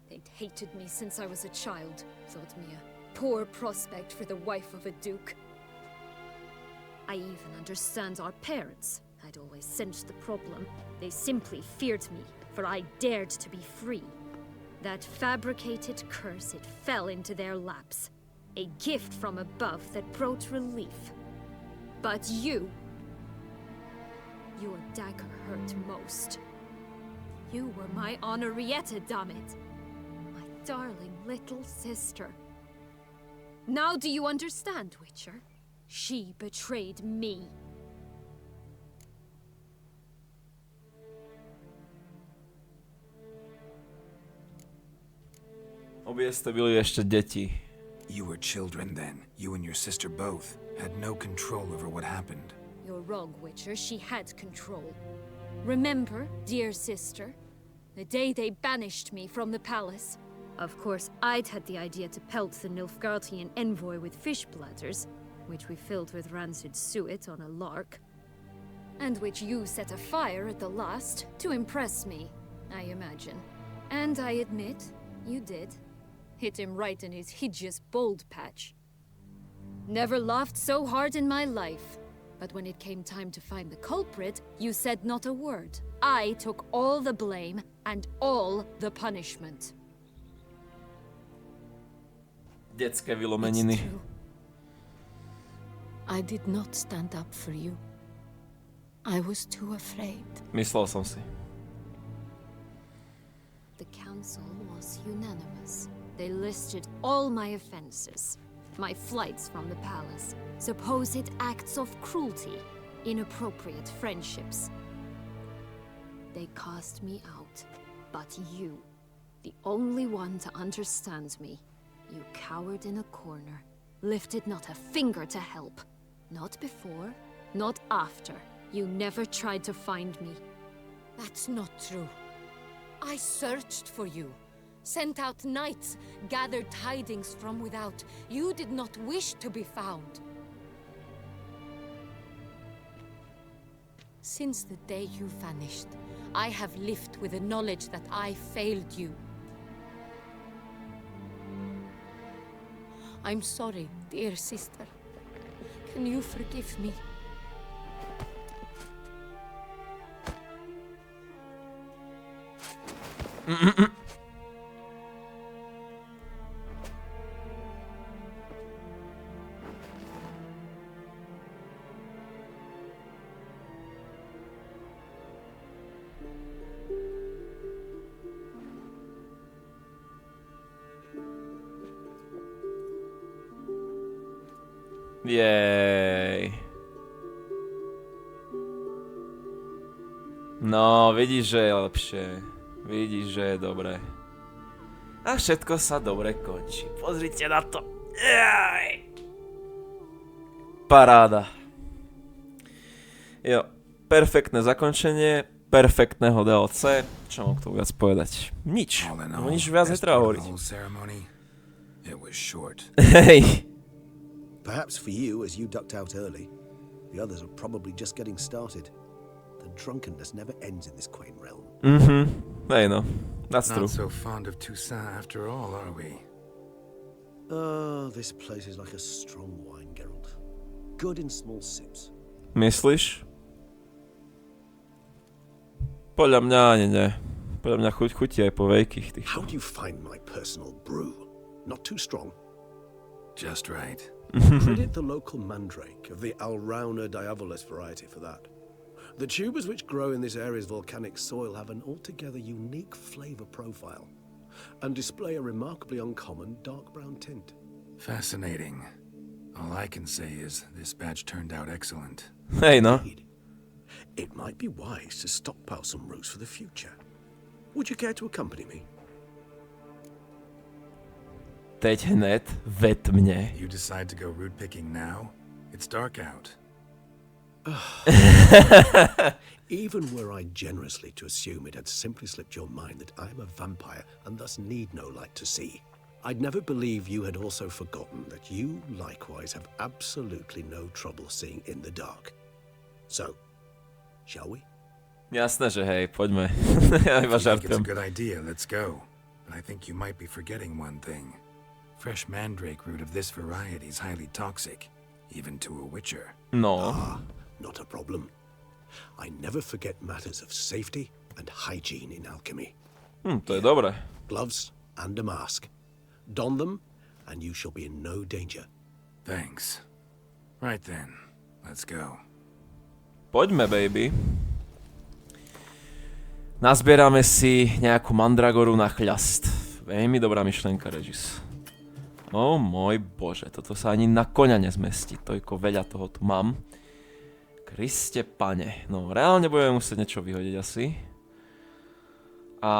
They'd hated me since I was a child, thought me a poor prospect for the wife of a duke. I even understand our parents. I'd always sensed the problem. They simply feared me, for I dared to be free. That fabricated curse, it fell into their laps. A gift from above that brought relief. But you... Your dagger hurt most. You were my Henrietta, damn it. My darling little sister. Now do you understand, Witcher? She betrayed me. Obie ste byli ešte deti. You were children then. You and your sister both had no control over what happened. You're wrong, Witcher. She had control. Remember, dear sister, the day they banished me from the palace? Of course, I'd had the idea to pelt the Nilfgaardian envoy with fish bladders, which we filled with rancid suet on a lark, and which you set afire at the last to impress me, I imagine. And I admit, you did. Hit him right in his hideous bald patch. Never laughed so hard in my life. But when it came time to find the culprit, you said not a word. I took all the blame and all the punishment. Detské vylomeniny. It's true. I did not stand up for you. I was too afraid. Myslel som si. The council was unanimous. They listed all my offenses. My flights from the palace, supposed acts of cruelty, inappropriate friendships. They cast me out, but you, the only one to understand me, you cowered in a corner, lifted not a finger to help. Not before, not after. You never tried to find me. That's not true. I searched for you, sent out knights, gathered tidings from without. You did not wish to be found. Since the day you vanished, I have lived with the knowledge that I failed you. I'm sorry, dear sister. Can you forgive me? Jej. No, vidíš, že je lepšie. Vidíš, že je dobré. A všetko sa dobre končí. Pozrite na to. Jej. Paráda. Jo, perfektné zakončenie, perfektného DLC. Čo mám k tomu viac povedať? Nič. Nič viac netreba hovoriť. Hej. Perhaps for you, as you ducked out early, the others are probably just getting started. The drunkenness never ends in this quaint realm. Hey, no. That's true. Not so fond of Toussaint after all, are we? This place is like a strong wine, Geralt. Good in small sips. Myslíš? Podľa mňa ani nie. Podľa mňa chutí aj po veľkých týchto. How do you find my personal brew? Not too strong? Just right. Credit the local mandrake of the Alrauna diavolis variety for that. The tubers which grow in this area's volcanic soil have an altogether unique flavor profile and display a remarkably uncommon dark brown tint. Fascinating. All I can say is this batch turned out excellent. Hey, no. It might be wise to stockpile some roots for the future. Would you care to accompany me? Teď hned ved mne. You decide to go root picking now? It's dark out. Even were I generously to assume it had simply slipped your mind that I am a vampire and thus need no light to see, I'd never believe you had also forgotten that you likewise have absolutely no trouble seeing in the dark. So, shall we? Jasné, že hej, poďme. Ja iba It's a žartujem. good idea, let's go. But I think you might be forgetting one thing. Fresh mandrake root of this variety is highly toxic, even to a witcher. No. Not a problem. I never forget matters of safety and hygiene in alchemy. To je dobré. Gloves and a mask. Don them, and you shall be in no danger. Thanks. Right then, let's go. Poďme, baby. Nazbierame si nejakú mandragoru na chľast. Veľmi dobrá myšlienka, Regis. O môj bože, toto sa ani na koňa nezmestí. Toľko veľa toho tu mám. Kriste pane. No, reálne budeme musieť niečo vyhodiť asi. A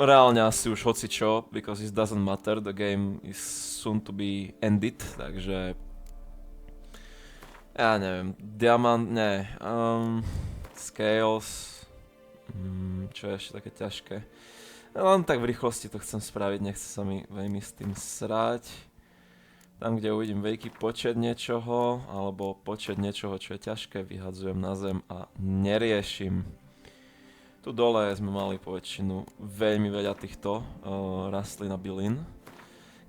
reálne asi už hocičo, because it doesn't matter, the game is soon to be ended, takže ja neviem, diamant, ne, scales, čo je ešte také ťažké. Len tak v rýchlosti to chcem spraviť, nechce sa mi veľmi s tým srať. Tam, kde uvidím veľký počet niečoho, alebo počet niečoho, čo je ťažké, vyhadzujem na zem a neriešim. Tu dole sme mali po väčšinu veľmi veľa týchto rastlín a bylín.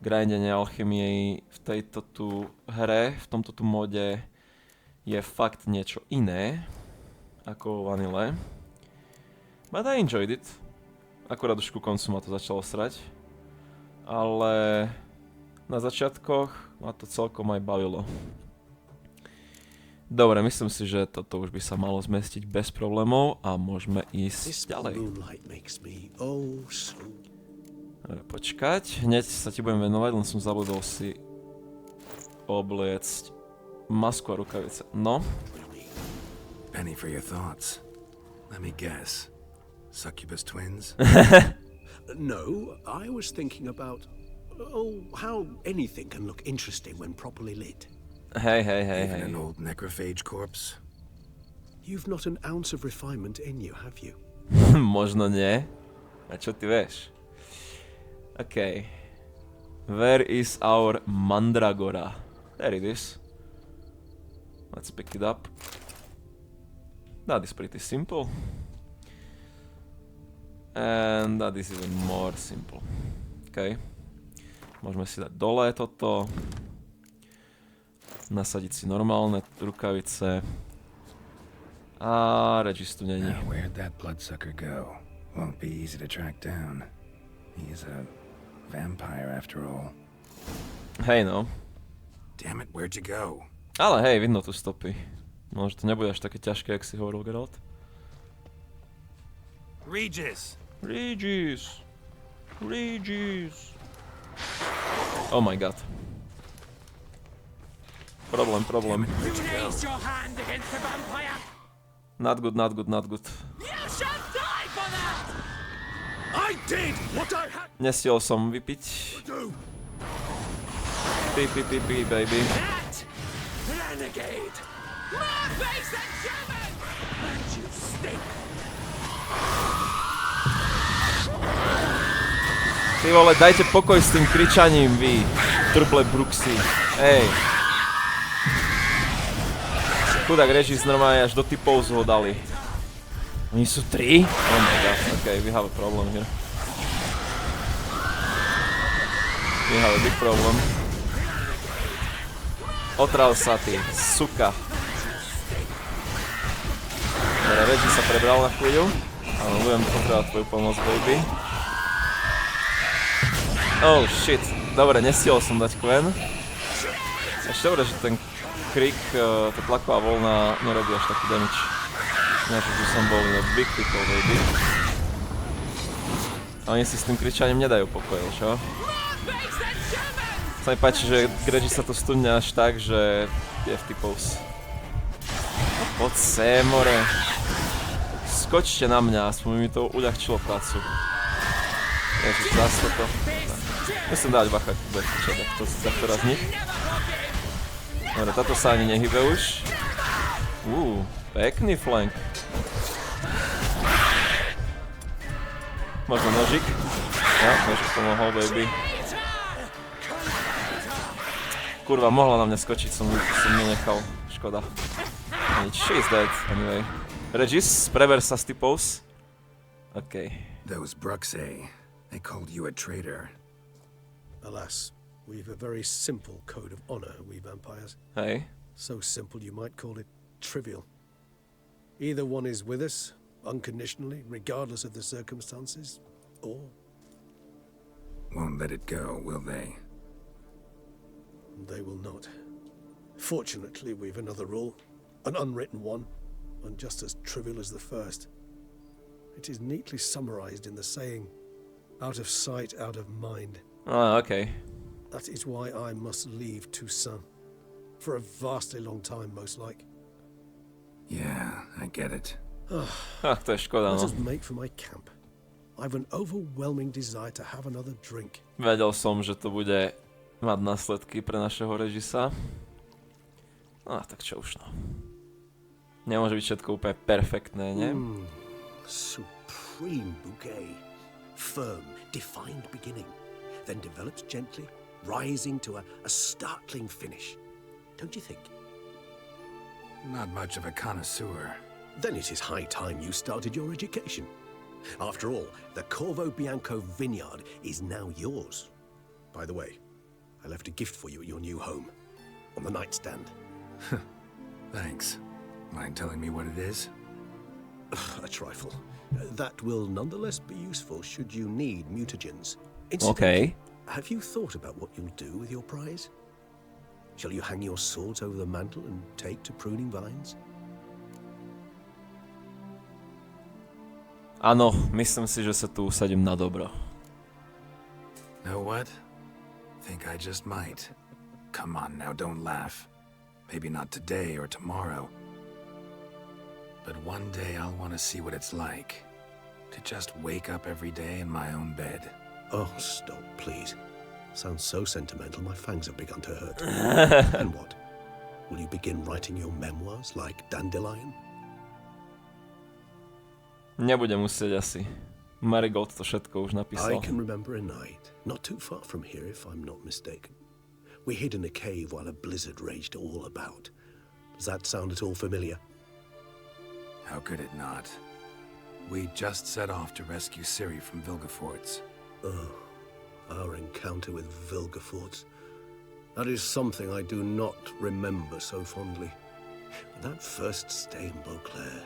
Grindenie alchymie v tejto tu hre, v tomto tu mode je fakt niečo iné ako vanile. But I enjoyed it. Akurát už ku koncu ma to začalo srať. Ale na začiatkoch ma to celkom aj bavilo. Dobre, myslím si, že toto už by sa malo zmestiť bez problémov a môžeme ísť ďalej. Dobre, počkať, hneď sa ti budem venovať, len som zabudol si obliecť masku a rukavice. No? Penny for your thoughts. Let me guess. Succubus twins? No, I was thinking about Oh, how anything can look interesting when properly lit. Hej. Even an old necrophage corpse? You've not an ounce of refinement in you, have you? Možno nie. A čo ty vieš? OK. Where is our mandragora? There it is. Let's pick it up. That is pretty simple. And that is even more simple. OK. Môžeme si dať dole toto. Nasadiť si normálne rukavice. A Regis tu není. Now, where'd that bloodsucker go? Won't be easy to track down. He is a vampire after all. Hej no. Damn it, where'd you go? Ale hej, vidno tu stopy. Možno to nebude až také ťažké, jak si hovoril, Geralt. Regis! Oh my god. Problem. Not good. Nestiel som vypiť. Pi, baby. Ty vole, dajte pokoj s tým kričaním, vy trble bruxy. Hej. Chudák Regis normálne až do typov ho dali. Oni sú 3? Oh my god, okay, we have a problem here. We have a big problem. Otral sa ty, suka. Dobre, Regis sa prebral na chvíľu. Áno, budem potrebovať tvoju pomoc, baby. Oh shit, dobre, nestihol som dať Quen. Ešte dobre, že ten krik, tá tlaková voľna nerobí až taký damage. Ináč už som bol na big people, baby. A oni si s tým kričaním nedajú pokoj, čo? Sa mi páči, že Gregi sa to stunne až tak, že je v typos. Poď sem, more. Skočte na mňa, aspoň mi to uľahčilo prácu. Ježiš, zás toto. Musím dať bacha, tak to raz nich. Dobre, táto sa ani nehybe už. Pekný flank. Možno nožik. Ja, nožik pomohol, baby. Kurva, mohla na mňa skočiť, som nenechal. Škoda. Nič, she's dead, anyway. Regis, prever sa z typos. OK. Those Bruxay, they called you a traitor. Alas, we've a very simple code of honor, we vampires. Hey. So simple you might call it trivial. Either one is with us, unconditionally, regardless of the circumstances, or... Won't let it go, will they? They will not. Fortunately, we've another rule, an unwritten one, and just as trivial as the first. It is neatly summarized in the saying, out of sight, out of mind. Ah, okay. That is why I must leave Toussaint. For a vastly long time, most like. Yeah, I get it. To je škoda, no. Let us make for my camp. I've an overwhelming desire to have another drink. Vedel som, že to bude mať následky pre našeho Regisa. No, tak čo už, no. Nemôže byť všetko úplne perfektné, nie? Supreme bouquet. Firm, defined beginning. Then develops gently, rising to a startling finish. Don't you think? Not much of a connoisseur. Then it is high time you started your education. After all, the Corvo Bianco vineyard is now yours. By the way, I left a gift for you at your new home. On the nightstand. Thanks. Mind telling me what it is? A trifle. That will nonetheless be useful should you need mutagens. Okay. Have you thought about what you'll do with your prize? Shall you hang your swords over the mantle and take to pruning vines? Áno, myslím si, že sa tu usadím na dobro. Know what? Think I just might. Come on now, don't laugh. Maybe not today or tomorrow. But one day I'll want to see what it's like. To just wake up every day in my own bed. Oh, stop, please. Sounds so sentimental, my fangs have begun to hurt. And what? Will you begin writing your memoirs like Dandelion? Nebudem musieť asi. Marigold to všetko už napísal. I can remember a night, not too far from here if I'm not mistaken. We hid in a cave while a blizzard raged all about. Does that sound at all familiar? How could it not? We just set off to rescue Ciri from Vilgefortz. Oh, our encounter with Vilgefortz. That is something I do not remember so fondly. But that first stay in Beauclair,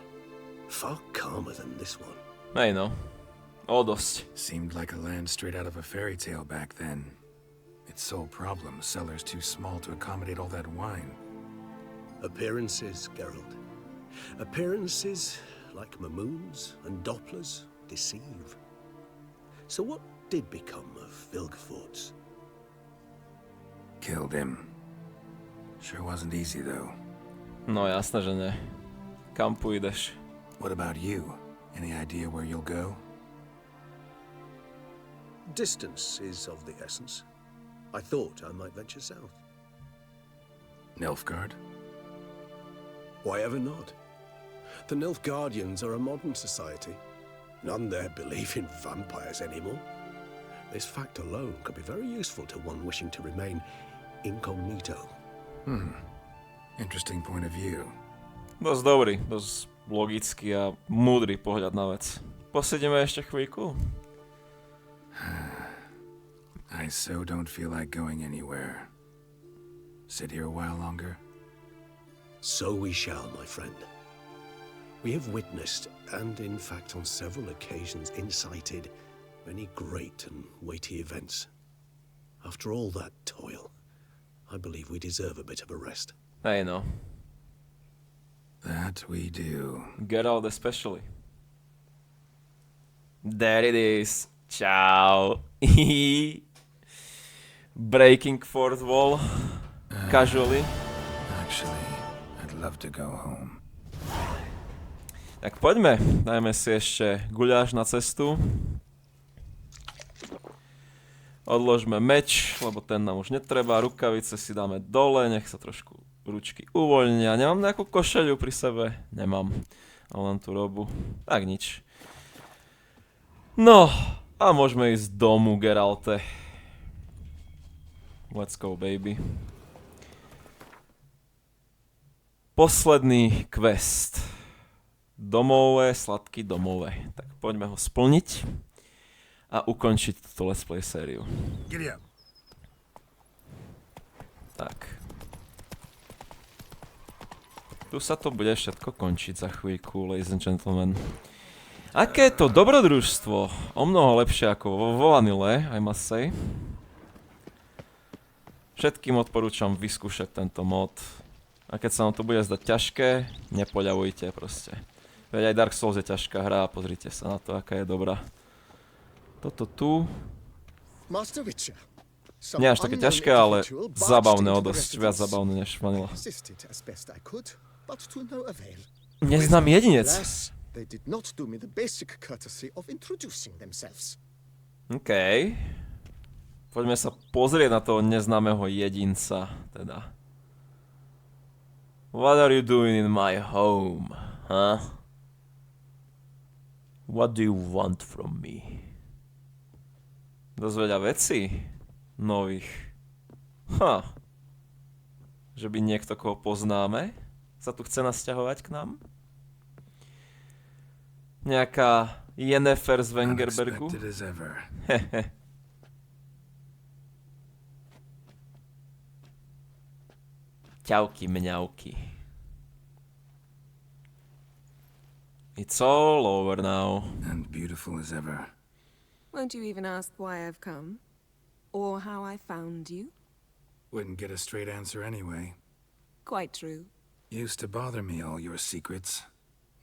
far calmer than this one. Hej no, o dosť. Seemed like a land straight out of a fairy tale back then. Its sole problem, cellars too small to accommodate all that wine. Appearances, Geralt. Appearances, like Mamoons and Dopplers, deceive. So what did become of Vilgefortz? Killed him. Sure wasn't easy, though. No jasné, že nie. Kam pôjdeš? What about you? Any idea where you'll go? Distance is of the essence. I thought I might venture south. Nilfgaard? Why ever not? The Nilfgaardians are a modern society. None there believe in vampires anymore. This fact alone could be very useful to one wishing to remain incognito. Interesting point of view. Dosť dobrý, dosť logický a múdry pohľad na vec. Posedíme ešte chvíľku? I so don't feel like going anywhere. Sit here a while longer? So we shall, my friend. We have witnessed, and in fact on several occasions incited, many great and weighty events. After all that toil, I believe we deserve a bit of a rest. Hej no. That we do. Geralt especially. There it is. Ciao. Breaking fourth wall. Casually. Actually, I'd love to go home. Tak poďme, dajme si ešte guľáš na cestu. Odložme meč, lebo ten nám už netreba. Rukavice si dáme dole, nech sa trošku ručky uvoľnia. Nemám nejakú košeľu pri sebe? Nemám. Ale len tú robu. Tak nič. No, a môžeme ísť domu, Geralte. Let's go, baby. Posledný quest. Domové, sladký domové. Tak poďme ho splniť a ukončiť túto Let's Play sériu. Tak. Tu sa to bude všetko končiť za chvíľku, ladies and gentlemen. Aké je to dobrodružstvo? O mnoho lepšie ako vo vanile, I must say. Všetkým odporúčam vyskúšať tento mod. A keď sa vám to bude zdať ťažké, nepoľavujte proste. Veď aj Dark Souls je ťažká hra a pozrite sa na to, aká je dobrá. Toto tu... Nie až také ťažké, ale zabavné o dosť. Viac zabavné než vanila. Neznám jedinec. OK. Poďme sa pozrieť na toho neznámeho jedinca, teda. What are you doing in my home, huh? What do you want from me? Dosť veľa vecí nových. Že by niekto, koho poznáme, sa tu chce nasťahovať k nám? Nejaká Yennefer z Wengerbergu? Ťauky mňauky. It's all over now. And beautiful as ever. Won't you even ask why I've come? Or how I found you? Wouldn't get a straight answer anyway. Quite true. Used to bother me, all your secrets.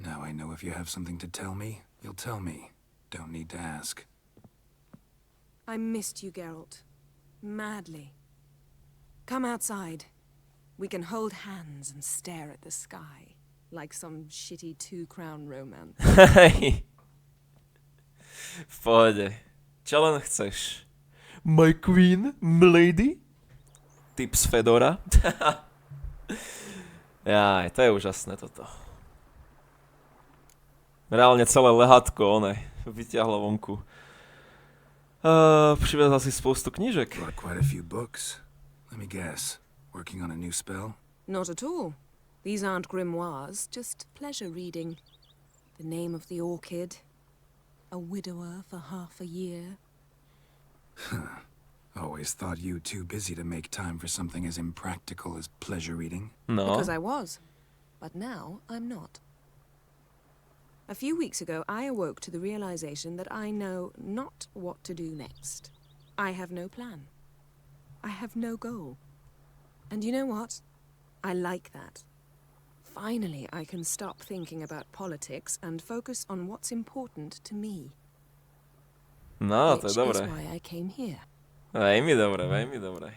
Now I know if you have something to tell me, you'll tell me. Don't need to ask. I missed you, Geralt. Madly. Come outside. We can hold hands and stare at the sky. Like some shitty two-crown romance. V pohode. Čo len chceš. My queen, mlady? Tips Fedora. Jaj, to je úžasné toto. Reálne celé lehatko, vyťahlo vonku. Privezal si spoustu knížek. Brought quite a few books. Let me guess. Working on a new spell? Not at all. These aren't grimoires, just pleasure reading. The name of the orchid. A widower for half a year. Always thought you too busy to make time for something as impractical as pleasure reading. No. Because I was. But now I'm not. A few weeks ago, I awoke to the realization that I know not what to do next. I have no plan. I have no goal. And you know what? I like that. Finally, I can stop thinking about politics and focus on what's important to me. No, to je Which dobré. is why I came here. Veľmi dobré, veľmi dobré.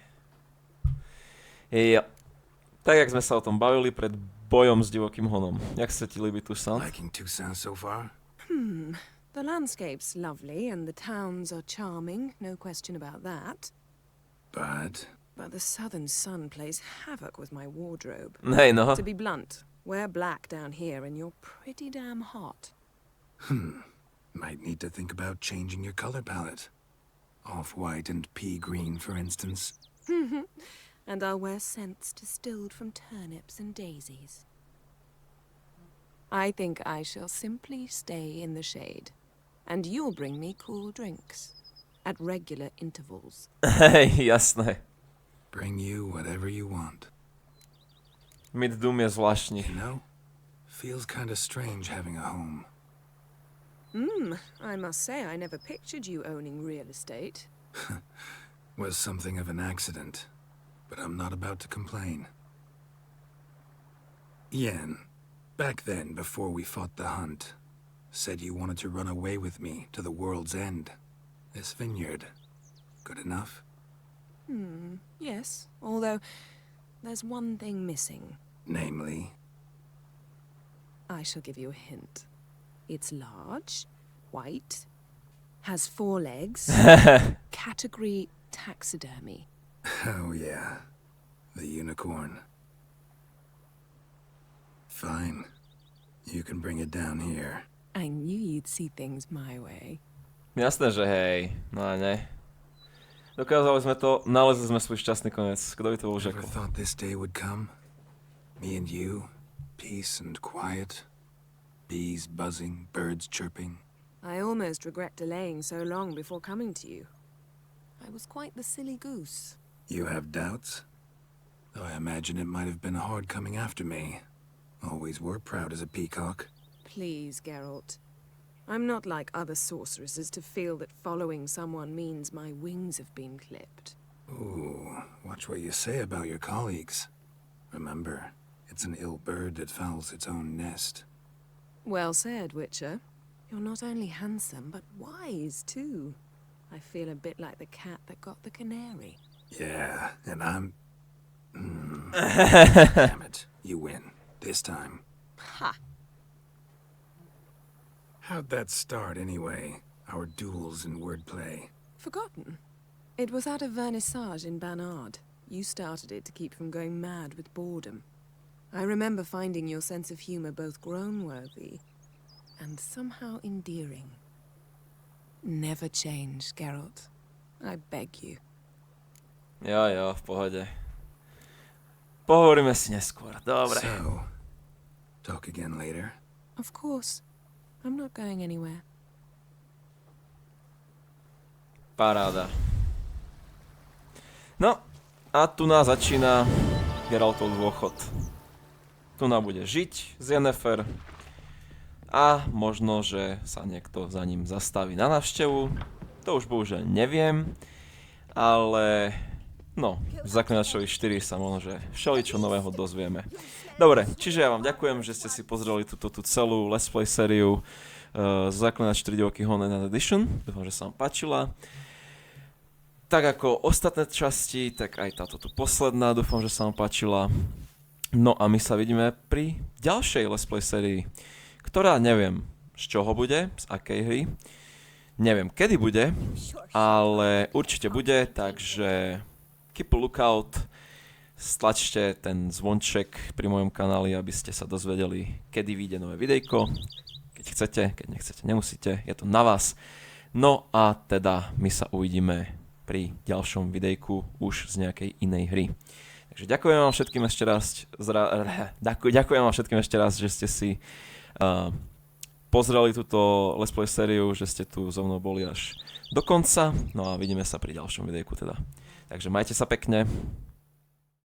Jo. Tak, jak sme sa o tom bavili pred bojom s divokým honom. Jak sa ti líbi Toussaint? Liking Toussaint so far? The landscape's lovely and the towns are charming, no question about that. But But the southern sun plays havoc with my wardrobe. Hej, no. To be blunt, wear black down here and you're pretty damn hot. might need to think about changing your color palette. Off-white and pea green, for instance. And I'll wear scents distilled from turnips and daisies. I think I shall simply stay in the shade. And you'll bring me cool drinks. At regular intervals. Hej, jasné. Bring you whatever you want. Mid-Doom je zvláštny. You know, feels kinda strange having a home. I must say I never pictured you owning real estate. Was something of an accident, but I'm not about to complain. Yen, back then, before we fought the hunt, said you wanted to run away with me to the world's end. This vineyard. Good enough? Yes, although there's one thing missing. Namely? I shall give you a hint. It's large, white, has 4 legs, category taxidermy. Oh yeah, the unicorn. Fine. You can bring it down here. I knew you'd see things my way. Jasné, že hej. No ne. Dokázali sme to, nalezli sme svoj šťastný koniec. Kto by to bol Ever řekl? thought this day would come? Me and you, peace and quiet. Bees buzzing, birds chirping. I almost regret delaying so long before coming to you. I was quite the silly goose. You have doubts? Though I imagine it might have been hard coming after me. Always were proud as a peacock. Please, Geralt. I'm not like other sorceresses to feel that following someone means my wings have been clipped. Ooh, watch what you say about your colleagues. Remember, it's an ill bird that fouls its own nest. Well said, Witcher. You're not only handsome, but wise, too. I feel a bit like the cat that got the canary. Yeah, and I'm... Damn it, you win. This time. Ha! How'd that start, anyway? Our duels in wordplay. Forgotten. It was at a vernissage in Banard. You started it to keep from going mad with boredom. I remember finding your sense of humor both groan-worthy and somehow endearing. Never change, Geralt. I beg you. Jo, v pohode. Pohovoríme si neskôr. Dobre. So, talk again later. Of course. I'm not going anywhere. Paráda. No, a tu nás začína Geraltov dôchod. Tu nám bude žiť z Yennefer a možno, že sa niekto za ním zastaví na návštevu. To už bohužiaľ neviem, ale no, v Zaklinačovi 4 sa možno, že všeličo nového dozvieme. Dobre, čiže ja vám ďakujem, že ste si pozreli tú celú Letsplay sériu Zaklinač 4 divoký hon Edition. Dúfam, že sa vám páčila. Tak ako ostatné časti, tak aj táto tu posledná, dúfam, že sa vám páčila. No a my sa vidíme pri ďalšej Letsplay sérii, ktorá neviem z čoho bude, z akej hry. Neviem, kedy bude, ale určite bude, takže keep a lookout, stlačte ten zvonček pri mojom kanáli, aby ste sa dozvedeli, kedy vyjde nové videjko. Keď chcete, keď nechcete, nemusíte, je to na vás. No a teda my sa uvidíme pri ďalšom videjku už z nejakej inej hry. Takže ďakujem vám všetkým ešte raz, že ste si pozreli túto Letsplay sériu, že ste tu so mnou boli až do konca. No a vidíme sa pri ďalšom videjku teda. Takže majte sa pekne.